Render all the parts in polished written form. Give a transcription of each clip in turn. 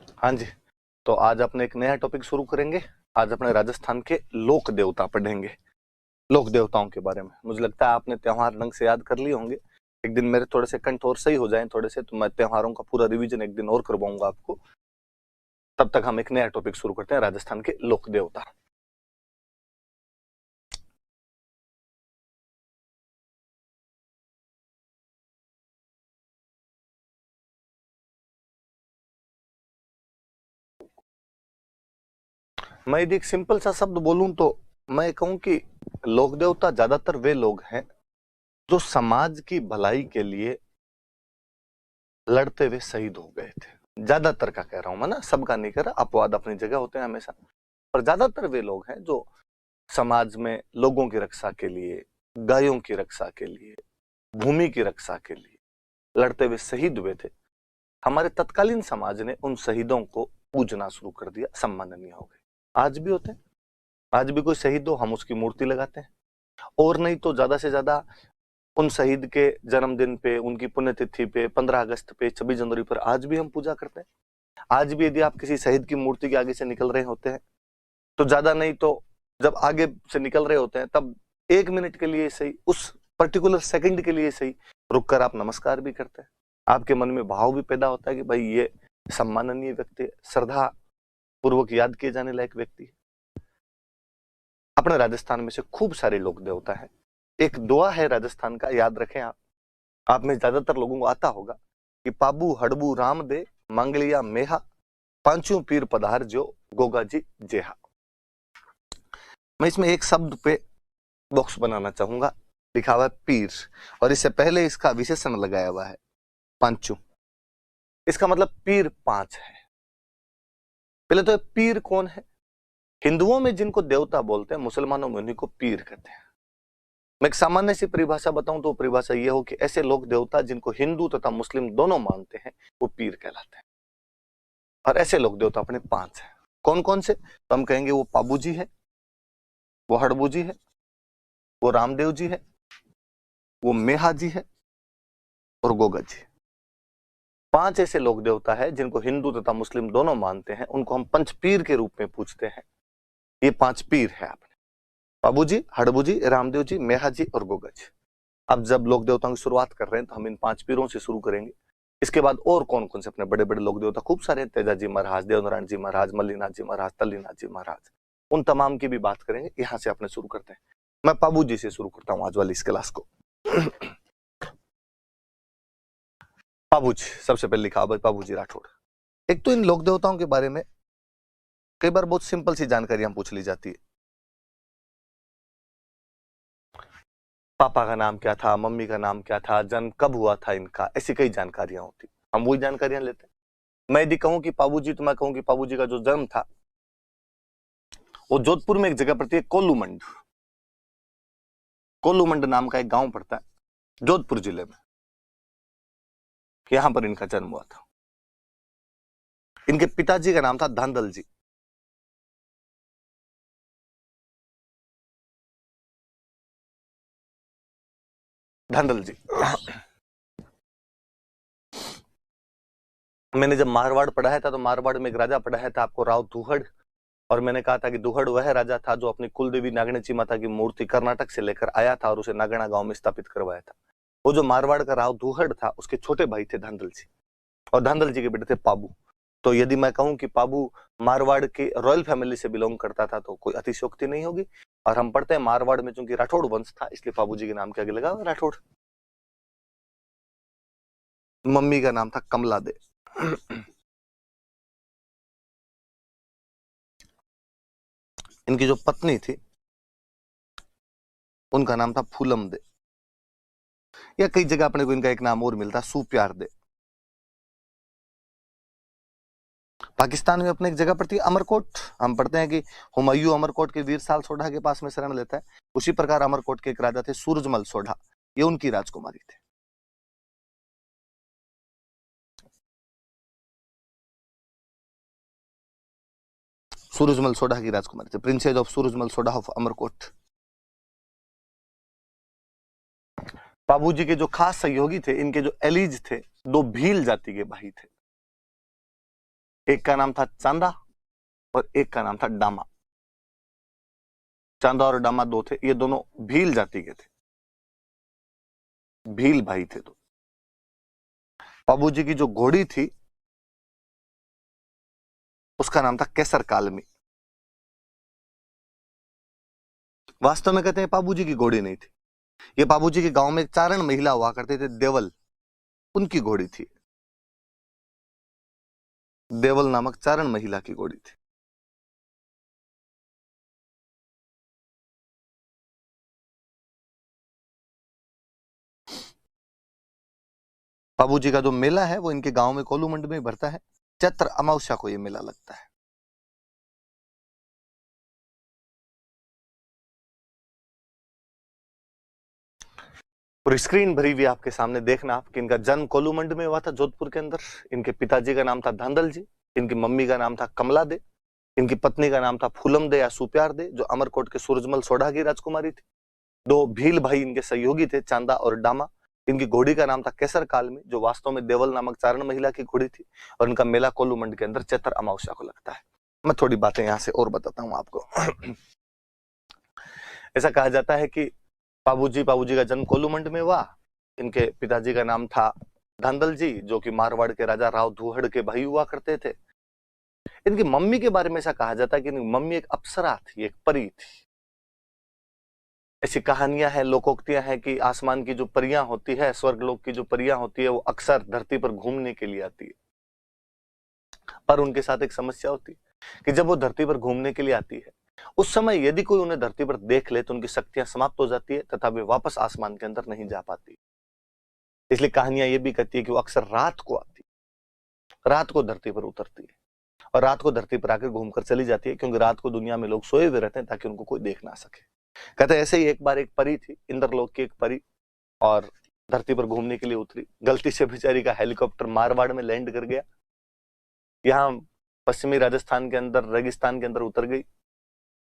हाँ जी। तो आज अपने एक नया टॉपिक शुरू करेंगे। आज अपने राजस्थान के लोक देवता पढ़ेंगे। लोक देवताओं के बारे में मुझे लगता है आपने त्योहार ढंग से याद कर लिए होंगे। एक दिन मेरे थोड़े से कंठ और सही हो जाएं थोड़े से, तो मैं त्योहारों का पूरा रिवीजन एक दिन और करवाऊंगा आपको। तब तक हम एक नया टॉपिक शुरू करते हैं, राजस्थान के लोक देवता। मैं यदि एक सिंपल सा शब्द बोलूं तो मैं कहूं कि लोक देवता ज्यादातर वे लोग हैं जो समाज की भलाई के लिए लड़ते हुए शहीद हो गए थे। ज्यादातर का कह रहा हूं मैं ना, सबका नहीं कह रहा, अपवाद अपनी जगह होते हैं हमेशा। पर ज्यादातर वे लोग हैं जो समाज में लोगों की रक्षा के लिए, गायों की रक्षा के लिए, भूमि की रक्षा के लिए लड़ते हुए शहीद हुए थे। हमारे तत्कालीन समाज ने उन शहीदों को पूजना शुरू कर दिया, सम्माननीय हो गए। आज भी होते हैं। आज भी कोई शहीद हो हम उसकी मूर्ति लगाते हैं, और नहीं तो ज्यादा से ज्यादा उन शहीद के जन्मदिन पे, उनकी पुण्यतिथि पे, 15 अगस्त पे, 26 जनवरी पर आज भी हम पूजा करते हैं। आज भी यदि आप किसी शहीद की मूर्ति के आगे से निकल रहे होते हैं तो ज्यादा नहीं तो जब आगे से निकल रहे होते हैं तब 1 मिनट के लिए सही, उस पर्टिकुलर सेकंड के लिए सही, रुककर आप नमस्कार भी करते हैं। आपके मन में भाव भी पैदा होता है कि भाई ये सम्माननीय व्यक्ति है, श्रद्धा पूर्वक याद किए जाने लायक व्यक्ति है। अपने राजस्थान में से खूब सारे लोक देवता है। एक दुआ है राजस्थान का, याद रखें आप में ज्यादातर लोगों को आता होगा कि पाबू हड़बू राम दे, मंगलिया मेहा, पांचों पीर पधार जो, गोगा जी जेहा। मैं इसमें एक शब्द पे बॉक्स बनाना चाहूंगा। लिखा हुआ है पीर, और इससे पहले इसका विशेषण लगाया हुआ है पांचू। इसका मतलब पीर पांच है। पहले तो पीर कौन है? हिंदुओं में जिनको देवता बोलते हैं, मुसलमानों में उन्हीं को पीर कहते हैं। मैं एक सामान्य सी परिभाषा बताऊं तो परिभाषा यह हो कि ऐसे लोक देवता जिनको हिंदू तथा मुस्लिम दोनों मानते हैं वो पीर कहलाते हैं। और ऐसे लोक देवता अपने पांच हैं। कौन कौन से? तो हम कहेंगे वो पाबू जी है, वो हड़बू जी है, वो रामदेव जी है, वो मेहा जी है, और गोगा जी। पांच ऐसे लोक देवता है जिनको हिंदू तथा मुस्लिम दोनों मानते हैं, उनको हम पंचपीर के रूप में पूछते हैं। ये पांच पीर है अपने, पाबू जी, हड़बू जी, रामदेव जी, मेहा जी और गोगा जी। अब जब लोक देवताओं की शुरुआत कर रहे हैं तो हम इन पांच पीरों से शुरू करेंगे। इसके बाद और कौन कौन से अपने बड़े बड़े लोक देवता खूब सारे, तेजा जी महाराज, देवनारायण जी महाराज, मल्लीनाथ जी महाराज, तल्लीनाथ जी महाराज, उन तमाम की भी बात करेंगे। यहां से अपने शुरू करते हैं। मैं पाबू जी से शुरू करता हूं आज वाली इस क्लास को। पाबू जी सबसे पहले लिखा हुआ पाबू जी राठौड़। एक तो इन लोक देवताओं के बारे में कई बार बहुत सिंपल सी जानकारी हम पूछ ली जाती है। पापा का नाम क्या था, मम्मी का नाम क्या था, जन्म कब हुआ था इनका, ऐसी कई जानकारियां होती। हम वही जानकारियां लेते हैं। मैं यदि कहूं कि पाबू जी, तो मैं कहूं कि पाबू जी का जो जन्म था वो जोधपुर में एक जगह पड़ती है कोल्लूमंड। कोल्लूमंड नाम का एक गांव पड़ता है जोधपुर जिले में, यहां पर इनका जन्म हुआ था। इनके पिताजी का नाम था धांधल जी। धांधल जी। मैंने जब मारवाड़ पढ़ाया था तो मारवाड़ में एक राजा पढ़ाया था आपको, राव दुहड़। और मैंने कहा था कि दुहड़ वह राजा था जो अपनी कुलदेवी नागणची माता की मूर्ति कर्नाटक से लेकर आया था और उसे नागणा गांव में स्थापित करवाया था। वो जो मारवाड़ का राव दुहड़ था उसके छोटे भाई थे धांधल जी, और धांधल जी के बेटे थे पाबू। तो यदि मैं कहूं कि पाबू मारवाड़ के रॉयल फैमिली से बिलोंग करता था तो कोई अतिशयोक्ति नहीं होगी। और हम पढ़ते हैं मारवाड़ में चूंकि राठौड़ वंश था, इसलिए पाबू जी के नाम के आगे लगा राठौड़। मम्मी का नाम था कमला दे। इनकी जो पत्नी थी उनका नाम था फूलम दे, या कई जगह अपने को इनका एक नाम और मिलता, सुप्यार दे। पाकिस्तान में अपने एक जगह पड़ती है अमरकोट। हम पढ़ते हैं कि हुमायूं अमरकोट के वीर साल सोढ़ा के पास में शरण लेता है। उसी प्रकार अमरकोट के एक राजा थे सूरजमल सोढ़ा, ये उनकी राजकुमारी थे। सूरजमल सोढ़ा की राजकुमारी थे, princess of Surajmal Sodha of Amarkot. बाबू जी के जो खास सहयोगी थे, इनके जो एलिज थे, दो भील जाति के भाई थे। एक का नाम था चांदा और एक का नाम था डामा। चांदा और डामा दो थे, ये दोनों भील जाति के थे, भील भाई थे। तो बाबूजी की जो घोड़ी थी उसका नाम था केसर कालमी। वास्तव में कहते हैं बाबूजी की घोड़ी नहीं थी, ये बाबूजी के गांव में एक चारण महिला हुआ करते थे, देवल, उनकी घोड़ी थी। देवल नामक चारण महिला की घोड़ी थी। बाबूजी का जो मेला है वो इनके गांव में कोलू मंड में भरता है। चैत्र अमावस्या को ये मेला लगता है। और स्क्रीन भरी हुई आपके सामने देखना आप कि इनका जन्म कोलू मंड में हुआ था, जोधपुर के अंदर। इनके पिताजी का नाम था धांधल जी, इनकी मम्मी का नाम था कमला दे, इनकी पत्नी का नाम था फूलम दे या सुप्यार दे, जो अमरकोट के सूरजमल सोढ़ा की राजकुमारी थी। दो भील भाई इनके सहयोगी थे, चांदा और डामा। इनकी घोड़ी का नाम था केसर कालमी, जो वास्तव में देवल नामक चारण महिला की घोड़ी थी। और इनका मेला कोल्लू मंड के अंदर चैत्र अमावस्या को लगता है। मैं थोड़ी बातें यहां से और बताता हूं आपको। ऐसा कहा जाता है कि बाबूजी का जन्म कोल्लू मंड में हुआ। इनके पिताजी का नाम था धांधल जी, जो कि मारवाड़ के राजा राव धूहड़ के भाई हुआ करते थे। इनकी मम्मी के बारे में ऐसा कहा जाता है कि इनकी मम्मी एक अप्सरा थी, एक परी थी। ऐसी कहानियां हैं, लोकोक्तियां हैं कि आसमान की जो परियां होती है, स्वर्गलोक की जो परियां होती है, वो अक्सर धरती पर घूमने के लिए आती है। पर उनके साथ एक समस्या होती है कि जब वो धरती पर घूमने के लिए आती है, उस समय यदि कोई उन्हें धरती पर देख ले तो उनकी शक्तियां समाप्त हो जाती है तथा वे वापस आसमान के अंदर नहीं जा पाती। इसलिए कहानियां ये भी कहती है कि वो अक्सर रात को आती है, रात को धरती पर उतरती है और रात को धरती पर आकर घूमकर चली जाती है, क्योंकि रात को दुनिया में लोग सोए हुए रहते हैं ताकि उनको कोई देख ना सके। कहते हैं ऐसे ही एक बार एक परी थी, इंद्रलोक की एक परी, और धरती पर घूमने के लिए उतरी। गलती से बेचारी का हेलीकॉप्टर मारवाड़ में लैंड कर गया, यहाँ पश्चिमी राजस्थान के अंदर रेगिस्तान के अंदर उतर गई।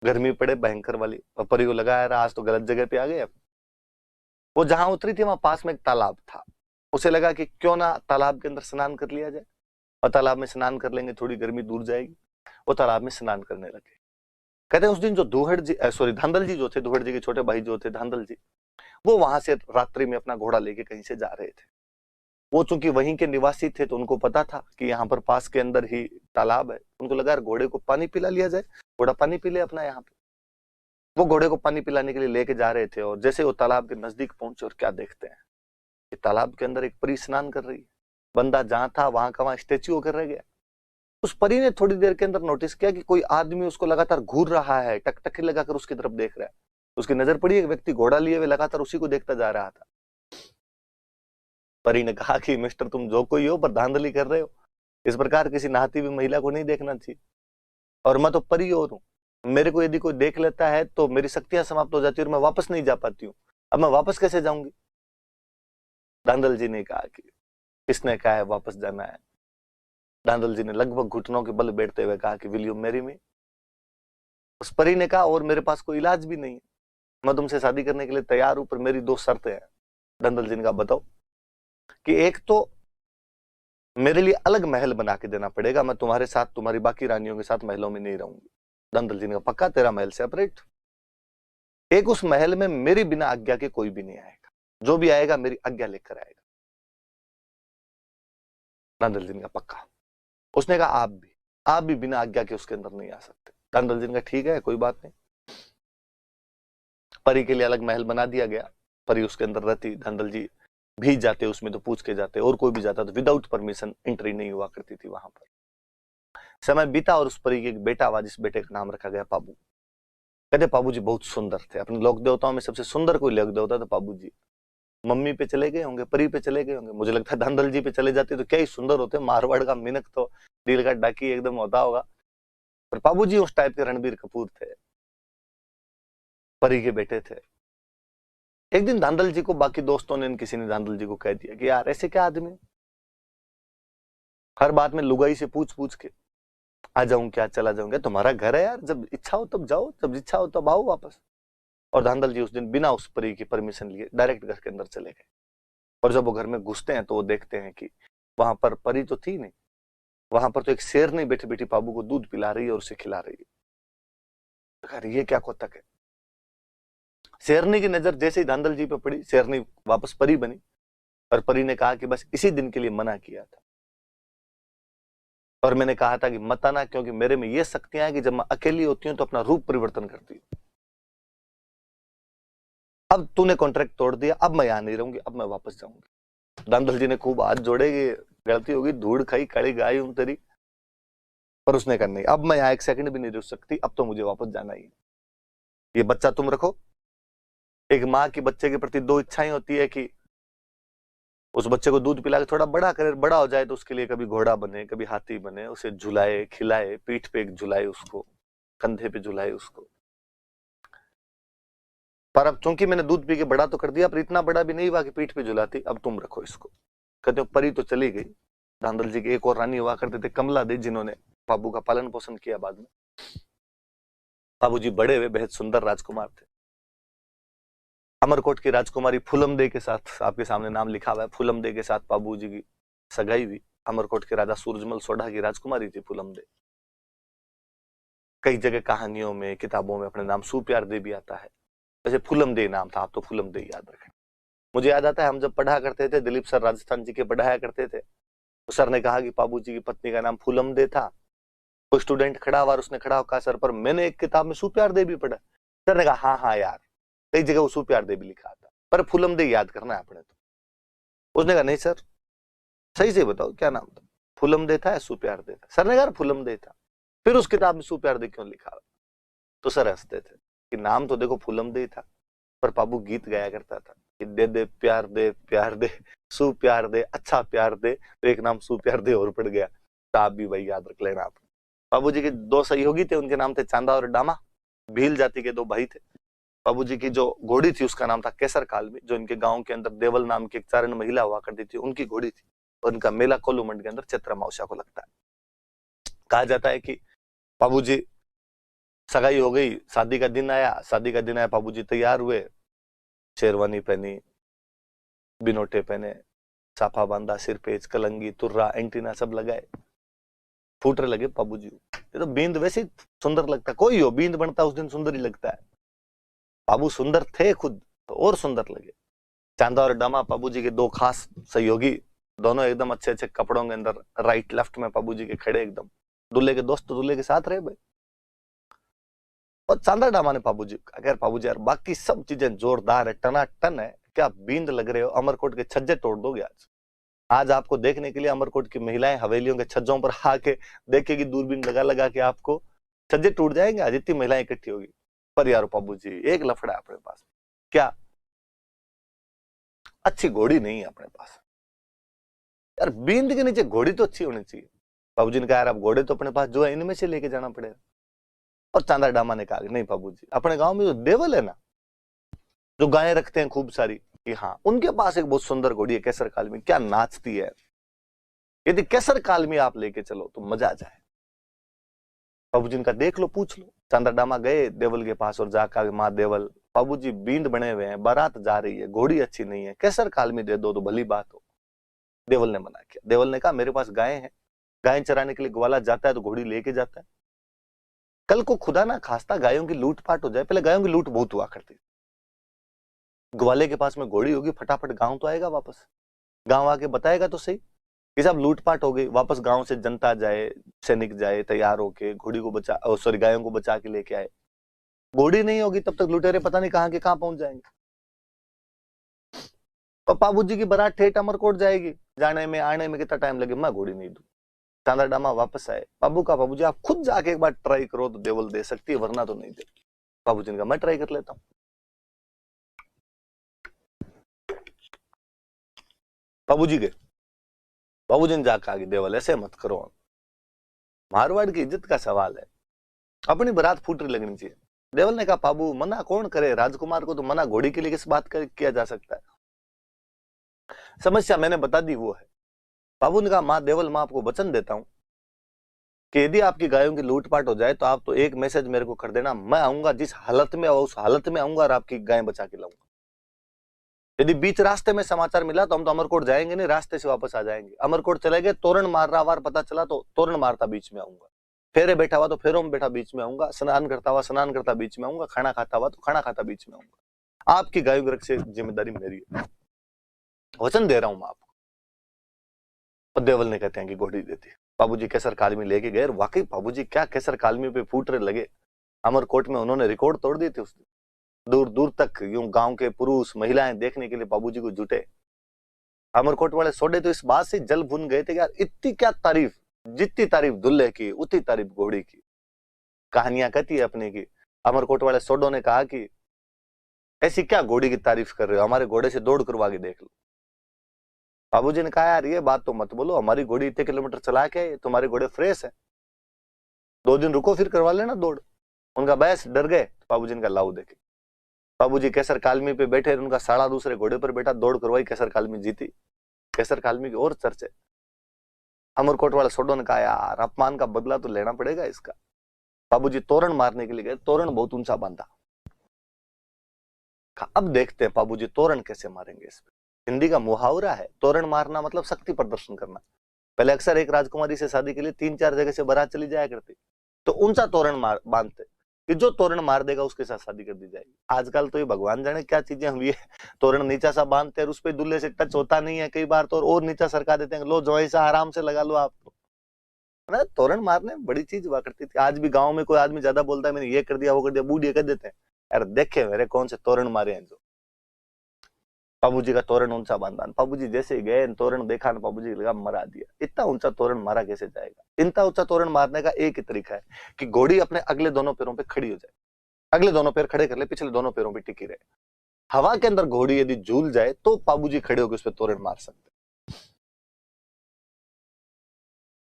गर्मी पड़े भयंकर वाली, और परी को लगा यार आज तो गलत जगह पे आ गए। वो जहां उतरी थी वहां पास में एक तालाब था। उसे लगा कि क्यों ना तालाब के अंदर स्नान कर लिया जाए, और तालाब में स्नान कर लेंगे, थोड़ी गर्मी दूर जाएगी। वो तालाब में स्नान करने लगे। कहते हैं उस दिन जो धांधल जी जो थे, धूहड़ जी के छोटे भाई जो थे धांधल जी, वो वहां से रात्रि में अपना घोड़ा लेके कहीं से जा रहे थे। वो चूंकि वहीं के निवासी थे तो उनको पता था कि यहाँ पर पास के अंदर ही तालाब है। उनको लगा यार घोड़े को पानी पिला लिया जाए, घोड़ा पानी पी ले अपना यहाँ पे। वो घोड़े को पानी पिलाने के लिए लेके जा रहे थे, और जैसे वो तालाब के नजदीक पहुंचे और क्या देखते हैं कि तालाब के अंदर एक परी स्नान कर रही है। बंदा जहां था वहां का वहां स्टेच्यू होकर रह गया। उस परी ने थोड़ी देर के अंदर नोटिस किया कि कोई आदमी उसको लगातार घूर रहा है, टकटकी लगाकर उसकी तरफ देख रहा है। उसकी नजर पड़ी, एक व्यक्ति घोड़ा लिए हुए लगातार उसी को देखता जा रहा था। परी ने कहा कि मिस्टर तुम जो कोई हो पर धांधली कर रहे हो, इस प्रकार किसी नहाती हुई महिला को नहीं देखना चाहिए, और मैं तो परी और हूँ। मेरे को यदि कोई देख लेता है तो मेरी शक्तियां समाप्त हो जाती है और मैं वापस नहीं जा पाती हूँ। अब मैं वापस कैसे जाऊंगी? धांधल जी ने कहा कि किसने कहा है वापस जाना है? धांधल जी ने लगभग घुटनों के बल बैठते हुए कहा कि विल यू मैरी मी? उस परी ने कहा और मेरे पास कोई इलाज भी नहीं है, मैं तुमसे शादी करने के लिए तैयार हूं, पर मेरी दो शर्तें हैं। धांधल जी ने कहा बताओ। कि एक तो मेरे लिए अलग महल बना के देना पड़ेगा, मैं तुम्हारे साथ तुम्हारी बाकी रानियों के साथ महलों में नहीं रहूंगी। धांधल जी ने कहा पक्का, तेरा महल सेपरेट। एक उस महल में मेरी बिना आज्ञा के कोई भी नहीं आएगा, जो भी आएगा मेरी आज्ञा लेकर आएगा। धांधल जी ने कहा पक्का। उसने कहा आप भी बिना आज्ञा के उसके अंदर नहीं आ सकते। धांधल जी ने कहा ठीक है कोई बात नहीं। परी के लिए अलग महल बना दिया गया, परी उसके अंदर रहती। धांधल जी भी जाते उसमें तो पूछ के जाते, और कोई भी जाता तो विदाउट परमिशन एंट्री नहीं हुआ करती थी वहां पर। समय बीता और उस परी के एक बेटा हुआ, जिस बेटे का नाम रखा गया पाबू। कहते पाबू जी बहुत सुंदर थे, अपने लोक देवताओं में सबसे सुंदर कोई लोक देवता था पाबू जी। मम्मी पे चले गए होंगे, परी पे चले गए होंगे, मुझे लगता है धांधल जी पे चले जाते तो क्या ही सुंदर होते। मारवाड़ का मिनक तो दिल का डाकी एकदम होता होगा, पर पाबू जी उस टाइप के रणबीर कपूर थे, परी के बेटे थे। एक दिन धांधल जी को बाकी दोस्तों ने, किसी ने धांधल जी को कह दिया कि यार ऐसे क्या आदमी, हर बात में लुगाई से पूछ पूछ के आ जाऊं क्या चला जाऊं क्या, तुम्हारा घर है यार, जब इच्छा हो तब जाओ, जब इच्छा हो तब आओ वापस। और धांधल जी उस दिन बिना उस परी की परमिशन लिए डायरेक्ट घर के अंदर चले गए। और जब वो घर में घुसते हैं तो वो देखते हैं कि वहां पर परी तो थी नहीं, वहां पर तो एक शेरनी बैठी बैठी बाबू को दूध पिला रही है और उसे खिला रही है। अरे ये क्या कोतक है। शेरनी की नजर जैसे ही धांधल जी पे पड़ी, शेरनी वापस परी बनी, और परी ने कहा कि बस इसी दिन के लिए मना किया था, और मैंने कहा था कि मत आना, क्योंकि मेरे में ये शक्तियां हैं कि जब मैं अकेली होती हूं तो अपना रूप परिवर्तन करती हूँ। अब तूने कॉन्ट्रैक्ट तोड़ दिया, अब मैं यहां नहीं रहूंगी, अब मैं वापस जाऊंगी। धांधल जी ने खूब हाथ जोड़े कि गलती होगी, धूड़ खाई काली गाय हूं तेरी, पर उसने कहा नहीं, अब मैं यहाँ एक सेकंड भी नहीं रुक सकती, अब तो मुझे वापस जाना ही है। ये बच्चा तुम रखो। एक माँ की बच्चे के प्रति दो इच्छाएं होती है कि उस बच्चे को दूध पिला के थोड़ा बड़ा करे, बड़ा हो जाए तो उसके लिए कभी घोड़ा बने, कभी हाथी बने, उसे झुलाए खिलाए, पीठ पे झुलाए उसको, कंधे पे झुलाए उसको। पर अब चूंकि मैंने दूध पी के बड़ा तो कर दिया, पर इतना बड़ा भी नहीं हुआ कि पीठ पे झुलाती, अब तुम रखो इसको। कहते हो परी तो चली गई। धांधल जी के एक और रानी हुआ करते थे, कमला दे, जिन्होंने बाबू का पालन पोषण किया बाद में। बाबूजी बड़े हुए बेहद सुंदर राजकुमार थे। अमरकोट की राजकुमारी फूलम दे के साथ, आपके सामने नाम लिखा हुआ है, फूलम दे के साथ बाबूजी की सगाई हुई। अमरकोट के राजा सूरजमल सोढ़ा की राजकुमारी थी फूलम दे। कई जगह कहानियों में, किताबों में अपने नाम सुप्यार दे भी आता है। वैसे फूलम दे नाम था, आप तो फूलम दे याद रखें। मुझे याद आता है, हम जब पढ़ा करते थे, दिलीप सर राजस्थान जी के पढ़ाया करते थे, तो सर ने कहा कि बाबूजी की पत्नी का नाम फूलम दे था। कोई स्टूडेंट खड़ा हुआ, उसने खड़ा होकर सर पर मैंने एक किताब में सुप्यार दे भी पढ़ा। सर ने कहा हाँ हाँ यार, कई जगह वो सुप्यार दे भी लिखा था, पर फूलम दे याद करना है आपने। तो उसने कहा नहीं सर, सही से बताओ क्या नाम था, फूलम दे था या सुप्यार दे था? सर ने कहा फूलम दे था। फिर उस किताब में सुप्यार दे क्यों लिखा हुआ? तो सर हंसते थे कि नाम तो देखो फूलम दे था, पर बाबू गीत गाया करता था कि दे दे प्यार दे सुप्यार दे, अच्छा प्यार दे, तो एक नाम सुप्यार दे और पड़ गया। तो आप भी वही याद रख लेना। आप बाबूजी के दो सहयोगी थे, उनके नाम थे चांदा और डामा, भील जाति के दो भाई थे। बाबूजी की जो घोड़ी थी उसका नाम था केसर कालमी, जो इनके गांव के अंदर देवल नाम की एक चारण महिला हुआ करती थी, उनकी घोड़ी थी। और इनका मेला कोलूमंड के अंदर चैत्र अमावस्या को लगता है। कहा जाता है कि बाबूजी सगाई हो गई, शादी का दिन आया, शादी का दिन आया, बाबूजी तैयार हुए, शेरवानी पहनी, बिनोटे पहने, साफा बांधा, सिर पेच, कलंगी, तुर्रा, एंटीना सब लगाए, फूटने लगे बाबूजी। ये तो बींद वैसे ही सुंदर लगता है, कोई हो बींद बनता उस दिन सुंदर ही लगता है। बाबू सुंदर थे खुद, तो और सुंदर लगे। चांदा और डामा बाबूजी के दो खास सहयोगी, दोनों एकदम अच्छे अच्छे कपड़ों के अंदर राइट लेफ्ट में बाबूजी के खड़े, एकदम दूल्हे के दोस्त दूल्हे के साथ रहे भाई। और चांदा डामा ने बाबूजी अगर बाबूजी यार बाकी सब चीजें जोरदार है, टनाटन है, क्या बींद लग रहे हो, अमरकोट के छज्जे तोड़ दोगे आज। आज आपको देखने के लिए अमरकोट की महिलाएं हवेलियों के छज्जों पर आके देखेगी, दूरबीन लगा लगा के, आपको छज्जे टूट जाएंगे आज, इतनी महिलाएं इकट्ठी होगी। पर यार बाबूजी एक लफड़ा है अपने पास, क्या अच्छी घोड़ी नहीं है अपने पास। यार बींद के नीचे घोड़ी तो अच्छी होनी चाहिए। बाबूजी ने कहा यार अब घोड़े तो अपने पास जो है इनमें से लेके जाना पड़ेगा। और चांदा डामा ने कहा नहीं बाबूजी, अपने गांव में जो देवल है ना, जो गायें रखते हैं खूब सारी, कि हाँ उनके पास एक बहुत सुंदर घोड़ी है केसर कालमी, क्या नाचती है, यदि केसर कालमी आप लेके चलो तो मजा आ जाए। बाबूजी ने कहा देख लो, पूछ लो। चांदा डामा गए देवल के पास और जाकर, माँ देवल, बाबूजी बींद बने हुए हैं, बारात जा रही है, घोड़ी अच्छी नहीं है, केसर कालमी दे दो तो भली बात हो। देवल ने मना किया। देवल ने कहा मेरे पास गायें हैं, गायें चराने के लिए ग्वाला जाता है तो घोड़ी लेके जाता है। कल को खुदा ना खास्ता गायों की लूटपाट हो जाए, पहले गायों की लूट बहुत हुआ करती, ग्वाले के पास में घोड़ी होगी, फटाफट गांव तो आएगा वापस, गांव आके बताएगा तो सही कि साहब लूटपाट हो गई, वापस गांव से जनता जाए, सैनिक जाए तैयार होके, घोड़ी को बचा, सॉरी गायों को बचा के लेके आए। घोड़ी नहीं होगी तब तक लुटेरे पता नहीं कहां के कहां पहुंच जाएंगे। और बाबूजी की बारात ठेठ अमरकोट जाएगी, जाने में आने में कितना टाइम लगे, मैं घोड़ी नहीं दूं। चांदा डामा वापस आए, बाबू का बाबूजी आप खुद जाके एक बार ट्राई करो तो देवल दे सकती है, वरना तो नहीं दे। बाबूजी ने कहा मैं ट्राई कर लेता हूं। बाबूजी गए, बाबूजी ने जाकर आगे, देवल ऐसे मत करो, मारवाड़ की इज्जत का सवाल है, अपनी बारात फूटरी लगनी चाहिए। देवल ने कहा बाबू मना कौन करे, राजकुमार को तो मना घोड़ी के लिए किस बात का किया जा सकता है, समस्या मैंने बता दी वो है। बाबू ने कहा माँ देवल, मैं आपको वचन देता हूं कि यदि आपकी गायों की लूटपाट हो जाए तो आप तो एक मैसेज मेरे को कर देना, मैं आऊंगा, जिस हालत में उस हालत में आऊंगा और आपकी गायें बचा के लाऊंगा। यदि बीच रास्ते में समाचार मिला तो हम तो अमरकोट जाएंगे नहीं, रास्ते से वापस आ जाएंगे। अमरकोट चले गए, तोरण मार रहा वार पता चला तो तोरण मारता बीच में आऊंगा, फेरे बैठा हुआ तो फेरों में बैठा बीच में आऊंगा, स्नान करता हुआ स्नान करता बीच में आऊंगा, खाना खाता हुआ तो खाना खाता बीच में आऊंगा। आपकी गायों की रक्षा जिम्मेदारी मेरी है, वचन दे रहा हूं मैं आपको। और देवल ने कहते हैं कि घोड़ी देती। बाबूजी केसर कालमी लेके गए, वाकई बाबूजी क्या केसर कालमी पे फूटरे लगे। अमरकोट में उन्होंने रिकॉर्ड तोड़ दिए थे उस दिन। दूर दूर तक यूं गांव के पुरुष महिलाएं देखने के लिए बाबूजी को जुटे। अमरकोट वाले सोडे तो इस बात से जल भुन गए थे कि यार इतनी क्या तारीफ, जितनी तारीफ दुल्हे की उतनी तारीफ घोड़ी की। कहानियां कहती है अपने की। अमरकोट वाले सोडो ने कहा कि ऐसी क्या घोड़ी की तारीफ कर रहे हो, हमारे घोड़े से दौड़ करवा के देख लो। बाबूजी ने कहा यार ये बात तो मत बोलो, हमारी घोड़ी इतने किलोमीटर चला के, तुम्हारे घोड़े फ्रेश है, 2 दिन रुको फिर करवा लेना दौड़। उनका बस डर गए। बाबूजी ने कहा लाओ देखे। बाबूजी केसर कालमी पे बैठे, उनका साड़ा दूसरे घोड़े पर बैठा, दौड़ करवाई, केसर कालमी जीती। केसर कालमी की और चर्चे। अमरकोट वाले सोडो ने कहा यार अपमान का बदला तो लेना पड़ेगा इसका। बाबूजी तोरण मारने के लिए गए, तोरण बहुत ऊंचा बांधा। अब देखते हैं बाबूजी तोरण कैसे मारेंगे। इस पे हिंदी का मुहावरा है, तोरण मारना मतलब शक्ति प्रदर्शन करना। पहले अक्सर एक राजकुमारी से शादी के लिए 3-4 जगह से बारात चली जाया करती, तो ऊंचा तोरण बांधते कि जो तोरण मार देगा उसके साथ शादी कर दी जाएगी। आजकल तो ये भगवान जाने क्या चीजें हुई है, तोरण नीचा सा बांधते हैं, उस पर दूल्हे से टच होता नहीं है, कई बार तो और नीचा सरका देते हैं, लो जो ऐसा आराम से लगा लो आप। तो तोरण मारने में बड़ी चीज हुआ करती थी। आज भी गांव में कोई आदमी ज्यादा बोलता है मैंने ये कर दिया वो कर दिया, बूढ़ी कर देते हैं, यार देखे मेरे कौन से तोरण मारे हैं। जो बाबूजी का तोरण ऊंचा बांधा, बाबूजी जैसे ही गए तोरण देखा ना, बाबूजी लगा मरा दिया। इतना ऊंचा तोरण मारा कैसे जाएगा। इतना ऊंचा तोरण मारने का एक ही तरीका है कि घोड़ी अपने अगले दोनों पैरों पे खड़ी हो जाए, अगले दोनों पैर खड़े कर ले, पिछले दोनों पैरों पे टिकी रहे। हवा के अंदर घोड़ी यदि झूल जाए तो बाबूजी खड़े होकर उस पर तोरण मार सकते।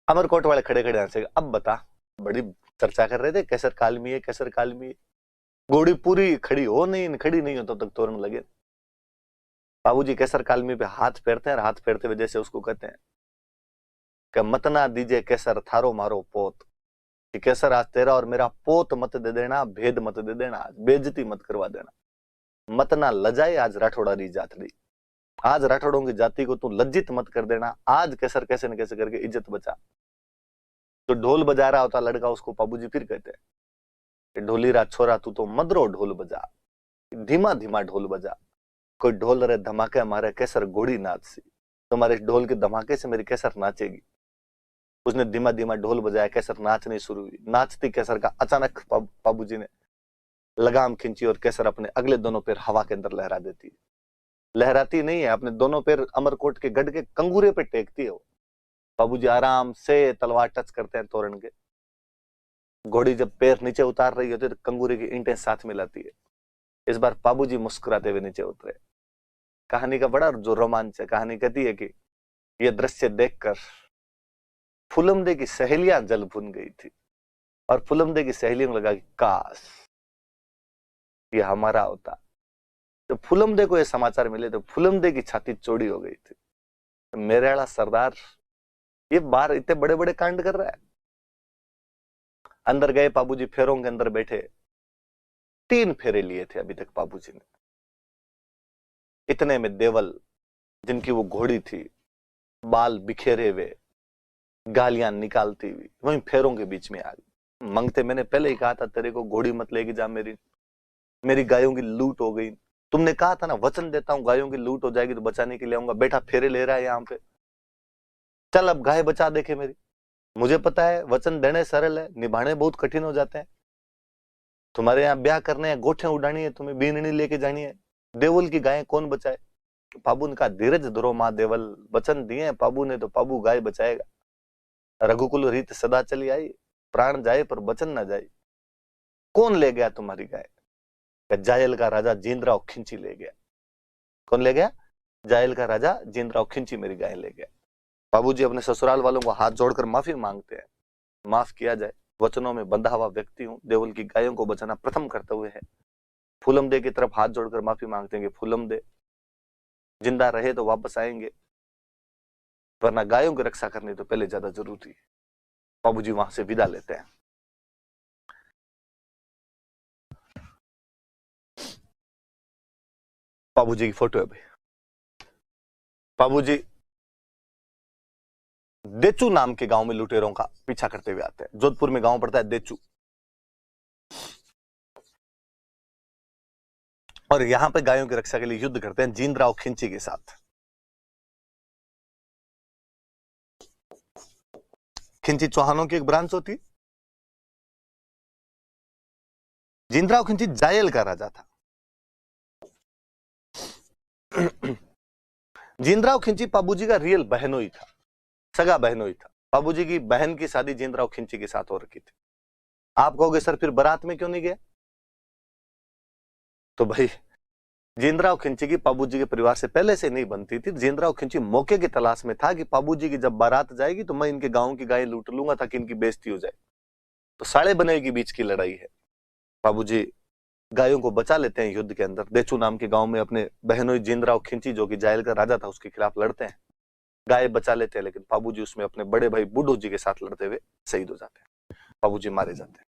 अमरकोट वाले खड़े खड़े हंसे, अब बता, बड़ी चर्चा कर रहे थे केसर कालमी है केसर कालमी है, घोड़ी पूरी खड़ी हो नहीं हो तब तक तोरण लगे। बाबूजी केसर कालमी पे हाथ फेरते हैं, और हाथ फेरते हुए जैसे उसको कहते हैं कि मत ना दीजिए केसर थारो मारो पोत, कि केसर आज तेरा और मेरा पोत मत दे देना, भेद मत दे देना, आज बेइज्जती मत करवा देना। मत ना लजाए आज राठौड़ा री जातड़ी, आज राठौड़ों की जाति को तू लज्जित मत कर देना, आज केसर कैसे न कैसे करके इज्जत बचा। जो ढोल बजा रहा होता लड़का, उसको बाबूजी फिर कहते हैं कि ढोली रा छोरा तू तो मदरो ढोल बजा, धीमा धीमा ढोल बजा, कोई ढोल रे धमाके मारे केसर घोड़ी नाच सी, तुम्हारे ढोल के धमाके से मेरी केसर नाचेगी। उसने धीमा धीमा ढोल बजाया, केसर नाचनी शुरू हुई। नाचती केसर का अचानक बाबूजी ने लगाम खींची और केसर अपने अगले दोनों पैर हवा के अंदर लहरा देती है। लहराती नहीं है, अपने दोनों पैर अमरकोट के गढ़ के कंगूरे पे टेकती है वो। बाबूजी आराम से तलवार टच करते हैं तोरण के। घोड़ी जब पैर नीचे उतार रही होती है तो कंगूरे की ईंटें साथ मिलाती है। इस बार बाबूजी मुस्कुराते हुए नीचे उतरे। कहानी का बड़ा जो रोमांच है, कहानी कहती है कि यह दृश्य देखकर फुलमदे की सहेलियां जल भुन गई थी, और फुलमदे की सहेलियों को लगा कि काश ये हमारा होता। तो फुलमदे को ये समाचार मिले तो फुलमदे की छाती चौड़ी हो गई थी, तो मेरे वाला सरदार ये बाहर इतने बड़े बड़े कांड कर रहा है। अंदर गए, बाबूजी फेरों के अंदर बैठे, 3 फेरे लिए थे अभी तक बाबूजी ने। इतने में देवल, जिनकी वो घोड़ी थी, बाल बिखेरे हुए, गालियां निकालती हुई, वहीं फेरों के बीच में आ गई। मंगते मैंने पहले ही कहा था तेरे को घोड़ी मत लेके जा, मेरी गायों की लूट हो गई। तुमने कहा था ना वचन देता हूं गायों की लूट हो जाएगी तो बचाने के लिए आऊंगा, बेटा फेरे ले रहा है यहाँ पे, चल अब गाय बचा देखे मेरी। मुझे पता है वचन देने सरल है, निभाने बहुत कठिन हो जाते हैं। तुम्हारे यहाँ ब्याह करने हैं, गोठे उड़ानी है, तुम्हें बीननी लेके जानी है, देवल की गायें कौन बचाए। बाबू ने कहा धीरज धरो माँ देवल, वचन दिए बाबू ने तो बाबू गाय बचाएगा। रघुकुल रीत सदा चली आई, प्राण जाए पर वचन ना जाए। कौन ले गया तुम्हारी गाय? जायल का राजा जींद्राव खिंची ले गया। कौन ले गया? जायल का राजा जींद्राव खिंची मेरी गाय ले गया। बाबूजी अपने ससुराल वालों को हाथ जोड़कर माफी मांगते हैं, माफ किया जाए, वचनों में बंधा हुआ व्यक्ति हूं, देवल की गायों को बचाना प्रथम कर्तव्य है। फूलमदे की तरफ हाथ जोड़कर माफी मांगते हैं कि फूलमदे जिंदा रहे तो वापस आएंगे, वरना गायों की रक्षा करनी तो पहले ज्यादा जरूरी है। बाबूजी वहां से विदा लेते हैं। बाबूजी की फोटो है भाई। बाबूजी देचू नाम के गांव में लुटेरों का पीछा करते हुए आते हैं। जोधपुर में गांव पड़ता है देचू, और यहां पे गायों की रक्षा के लिए युद्ध करते हैं जींदराव खिंची के साथ। खिंची चौहानों की एक ब्रांच होती। जींदराव खिंची जायल का राजा था। जींदराव खिंची पाबूजी का रियल बहनोई था, सगा बहनोई था। बाबूजी की बहन की शादी जींदराव खिंची के साथ हो रखी थी। आप कहोगे सर फिर बारात में क्यों नहीं गया? तो भाई जींदराव खिंची की पाबूजी के परिवार से पहले से नहीं बनती थी। जींदराव खिंची मौके की तलाश में था कि पाबूजी की जब बारात जाएगी तो मैं इनके गांव की गाय लूट लूंगा ताकि इनकी बेइज्जती हो जाए। तो साले बने के बीच की लड़ाई है। बाबूजी गायों को बचा लेते हैं युद्ध के अंदर। देचू नाम के गांव में अपने बहनोई जींदराव खिंची जो कि जायल का राजा था उसके खिलाफ लड़ते हैं, गाय बचा लेते हैं, लेकिन बाबूजी उसमें अपने बड़े भाई बुड्ढू जी के साथ लड़ते हुए शहीद हो जाते हैं। बाबूजी मारे जाते हैं।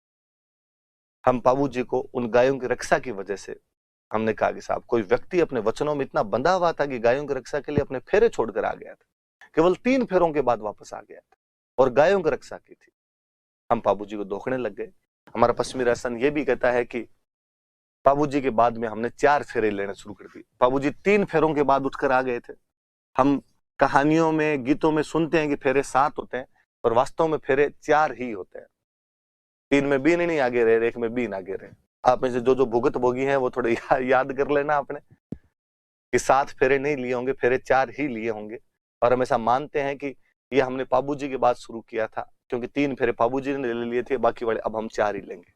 हम बाबूजी को उन गायों की रक्षा की वजह से हमने कहा कि साहब कोई व्यक्ति अपने वचनों में इतना बंधा हुआ था कि गायों की रक्षा के लिए अपने फेरे छोड़कर आ गया था, केवल 3 फेरों के बाद वापस आ गया था और गायों की रक्षा की थी। हम बाबूजी को धोखने लग गए। हमारा पश्चिमी राजस्थान ये भी कहता है कि बाबूजी के बाद में हमने 4 फेरे लेने शुरू कर दिए। बाबूजी 3 फेरों के बाद उठकर आ गए थे। हम कहानियों में गीतों में सुनते हैं कि फेरे 7 होते हैं और वास्तव में फेरे 4 ही होते हैं। 3 में बीन नहीं आगे रहे, 1 में बीन आगे रहे। आप में से जो भुगत भोगी हैं वो थोड़े याद कर लेना आपने कि 7 फेरे नहीं लिए होंगे, फेरे 4 ही लिए होंगे। और हम ऐसा मानते हैं कि ये हमने बाबूजी के बाद शुरू किया था क्योंकि 3 फेरे बाबूजी ने ले लिए थे, बाकी वाले अब हम 4 ही लेंगे।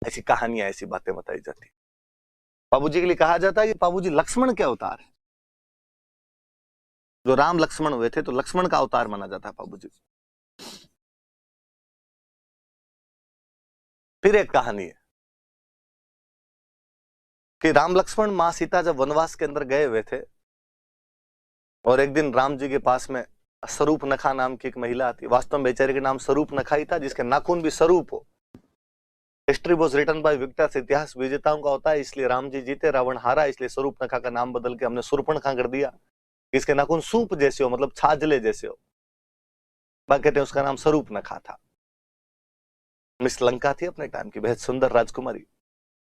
ऐसी कहानियां, ऐसी बातें बताई जाती। बाबूजी के लिए कहा जाता है कि बाबूजी लक्ष्मण के अवतार है। जो राम लक्ष्मण हुए थे तो लक्ष्मण का अवतार माना जाता है बाबूजी। फिर एक कहानी है कि राम लक्ष्मण मां सीता जब वनवास के अंदर गए हुए थे और एक दिन राम जी के पास में स्वरूप नखा नाम की एक महिला आती। वास्तव में बेचारे के नाम स्वरूप नखा ही था, जिसके नाखून भी स्वरूप हो। History was written by victors, इतिहास विजेताओं का होता है, इसलिए राम जी जीते रावण हारा, इसलिए स्वरूप नखा का नाम बदल के हमने सुर्पणखा कर दिया। इसके नाखून सूप जैसे हो, मतलब छाजले जैसे हो, बाकी कहते हैं उसका नाम स्वरूप नखा था। मिस लंका थी अपने टाइम की, बेहद सुंदर राजकुमारी।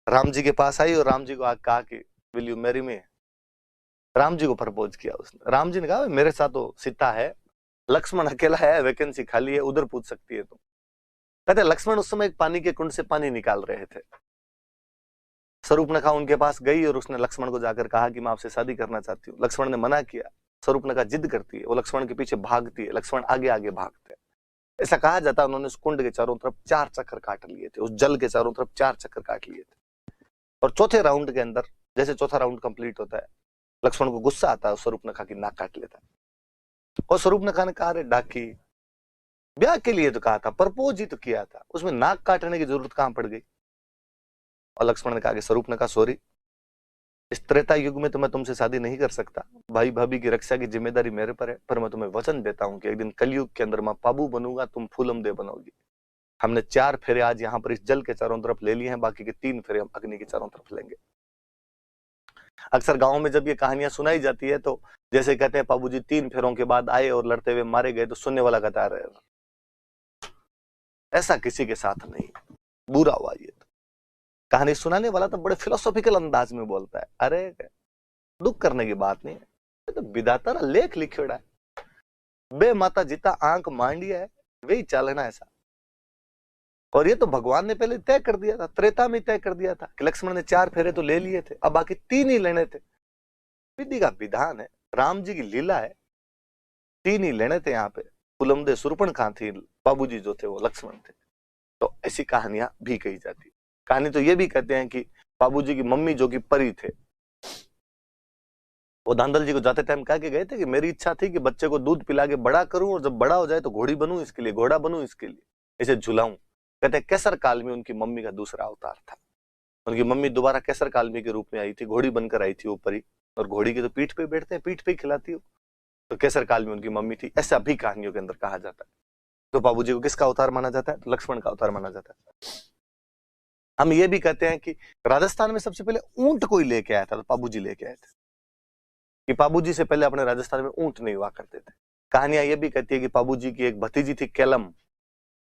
राम जी के पास आई और राम जी को आग कहा कि will you marry me. Ram ji को प्रपोज किया उसने। राम जी ने कहा मेरे साथ तो सीता है, लक्ष्मण अकेला है, वैकेंसी खाली है, उधर पूछ सकती है तुम। कहते लक्ष्मण उस समय एक पानी के कुंड से पानी निकाल रहे थे। स्वरूपनखा उनके पास गई और उसने लक्ष्मण को जाकर कहा कि मैं आपसे शादी करना चाहती हूँ। लक्ष्मण ने मना किया। स्वरूपनखा जिद करती है, वो लक्ष्मण के पीछे भागती है, लक्ष्मण आगे आगे भागते हैं। ऐसा कहा जाता है उन्होंने उस कुंड के चारों तरफ 4 चक्कर काट लिए थे, उस जल के चारों तरफ 4 चक्कर काट लिए थे। और चौथे राउंड के अंदर, जैसे चौथा राउंड कंप्लीट होता है, लक्ष्मण को गुस्सा आता है, स्वरूपनखा की नाक काट लेता है। और स्वरूपनखा ने कहा, अरे डाकी, ब्याह के लिए तो कहा था, प्रपोज ही तो किया था, उसमें नाक काटने की जरूरत कहां पड़ गई? और लक्ष्मण ने कहा कि स्वरूपनखा सॉरी, इस त्रेता युग में तो मैं तुमसे शादी नहीं कर सकता, भाई भाभी की रक्षा की जिम्मेदारी मेरे पर है, पर मैं तुम्हें वचन देता हूं कि एक दिन कलयुग के अंदर मैं पाबू बनूंगा, तुम फूलम दे बनोगी। हमने 4 फेरे आज यहाँ पर इस जल के चारों तरफ ले लिए हैं, बाकी के 3 फेरे हम अग्नि के चारों तरफ लेंगे। अक्सर गांव में जब ये कहानियां सुनाई जाती है तो जैसे कहते हैं बाबूजी 3 फेरों के बाद आए और लड़ते हुए मारे गए, तो सुनने वाला कहता है ऐसा किसी के साथ नहीं, बुरा हुआ ये। तो कहानी सुनाने वाला तो बड़े फिलोसॉफिकल अंदाज में बोलता है, अरे दुख करने की बात नहीं है, तो विधाता ना लेख लिखोड़ा है, बे माता जिता आंख मांडिया है वही चालना ऐसा। और ये तो भगवान ने पहले तय कर दिया था, त्रेता में तय कर दिया था कि लक्ष्मण ने 4 फेरे तो ले लिए थे, अब बाकी 3 ही लेने थे। विधि का विधान है, राम जी की लीला है, 3 ही लेने थे। यहाँ पे फुलमदे सुर्पणखा थी, बाबूजी जो थे वो लक्ष्मण थे। तो ऐसी कहानियां भी कही जाती। कहानी तो ये भी कहते हैं कि बाबूजी की मम्मी जो कि परी थे, वो धांधल जी को जाते टाइम कह के गए थे कि मेरी इच्छा थी कि बच्चे को दूध पिला के बड़ा करूं और जब बड़ा हो जाए तो घोड़ी बनूं, इसके लिए घोड़ा बनूं, इसके लिए इसे झुलाऊं। कहते केसर काल में उनकी मम्मी का दूसरा अवतार था। उनकी मम्मी दोबारा केसर कालमी के रूप में आई थी, घोड़ी बनकर आई थी वो परी, और घोड़ी की तो पीठ पे बैठते हैं, पीठ पे ही खिलाती हो, तो केसर काल में उनकी मम्मी थी। ऐसा भी कहानियों के अंदर कहा जाता है। तो बाबूजी को किसका अवतार माना जाता है? लक्ष्मण का अवतार माना जाता है। हम ये भी कहते हैं कि राजस्थान में सबसे पहले ऊंट कोई लेके आया था तो बाबूजी लेके आए थे। कि पाबूजी से पहले अपने राजस्थान में ऊंट नहीं हुआ करते थे। कहानियां ये भी कहती है कि पाबूजी की एक भतीजी थी केलम,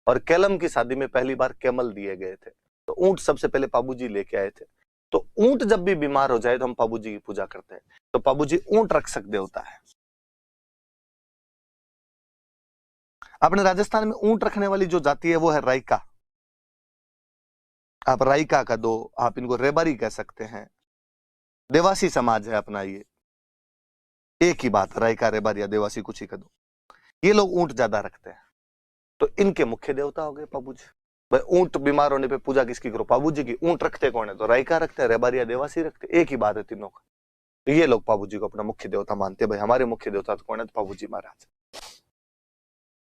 और केलम की शादी में पहली बार कैमल दिए गए थे, तो ऊंट सबसे पहले पाबूजी लेके आए थे। तो ऊंट जब भी बीमार हो जाए तो हम पाबूजी की पूजा करते हैं। तो पाबूजी ऊंट रक्षक देवता है। अपने राजस्थान में ऊंट रखने वाली जो जाति है वो है राइका। आप राइका का दो, आप इनको रेबारी कह सकते हैं। देवासी समाज है अपना, ये एक ही बात, राइका रेबारी या देवासी कुछ ही का दो। ये लोग ऊंट ज्यादा रखते हैं, तो इनके मुख्य देवता हो गए पाबूजी। भाई ऊंट बीमार होने पे पूजा किसकी करो? पाबूजी की। ऊंट रखते कौन है? तो राइका रखते हैं, रेबारिया देवासी रखते, एक ही बात है तीनों का। तो ये लोग पाबूजी को अपना मुख्य देवता मानते हैं। भाई हमारे मुख्य देवता तो कौन है? तो पाबूजी महाराज।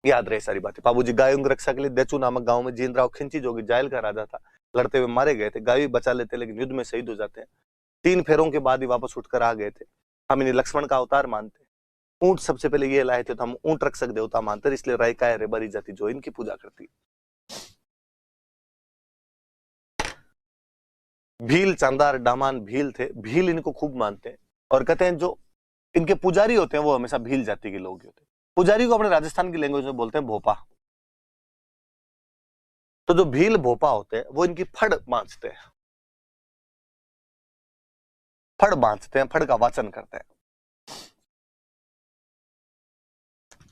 याद रहे सारी बातें। पाबूजी गायों की रक्षा के लिए देचू नामक गांव में जींदराव खिंची, जो कि जायल का राजा था, लड़ते हुए मारे गए थे। गाय बचा लेते लेकिन युद्ध में शहीद हो जाते हैं। 3 फेरों के बाद ही वापस उठकर आ गए थे। हम इन्हें लक्ष्मण का अवतार मानते हैं। ऊंट सबसे पहले ये लाए थे, तो हम ऊंट रक्षक देवता मानते हैं, इसलिए राइका है रेबारी जाति जो इनकी पूजा करती है। भील, चांदार, डामान भील थे। भील इनको खूब मानते हैं और कहते हैं जो इनके पुजारी होते हैं वो हमेशा भील जाति के लोग होते हैं। पुजारी को अपने राजस्थान की लैंग्वेज में बोलते हैं भोपा। तो जो भील भोपा होते हैं वो इनकी फड़ बांचते हैं, फड़ बांचते हैं, फड़ का वाचन करते हैं।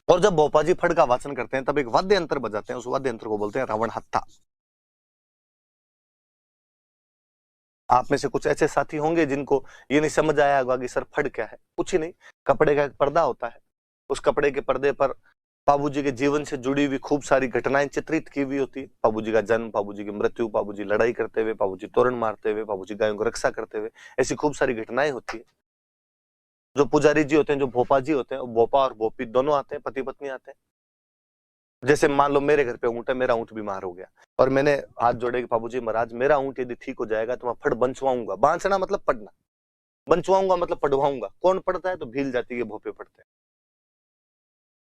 और जब भोपा जी फड़ का वाचन करते हैं तब एक वाद्य यंत्र बजाते हैं, उस वाद्य यंत्र को बोलते हैं रावण हत्था। आप में से कुछ ऐसे साथी होंगे जिनको ये नहीं समझ आया होगा कि सर फड़ क्या है। कुछ ही नहीं, कपड़े का एक पर्दा होता है, उस कपड़े के पर्दे पर पाबूजी के जीवन से जुड़ी हुई खूब सारी घटनाएं चित्रित की हुई होती है। पाबूजी का जन्म, पाबूजी की मृत्यु, पाबूजी लड़ाई करते हुए, पाबूजी तोरण मारते हुए, पाबूजी गायों को रक्षा करते हुए, ऐसी खूब सारी घटनाएं होती है। जो पुजारी जी होते हैं, जो भोपा जी होते हैं, भोपा और भोपी दोनों आते हैं, पति पत्नी आते हैं। जैसे मान लो मेरे घर पे ऊंट है, मेरा ऊंट बीमार हो गया और मैंने हाथ जोड़े कि पाबूजी महाराज मेरा ऊंट यदि ठीक हो जाएगा तो मैं फट बंचवाऊंगा। बांचना मतलब पढ़ना, बंचवाऊंगा मतलब पढ़वाऊंगा। कौन पढ़ता है? तो भील जाति के भोपे पढ़ते हैं।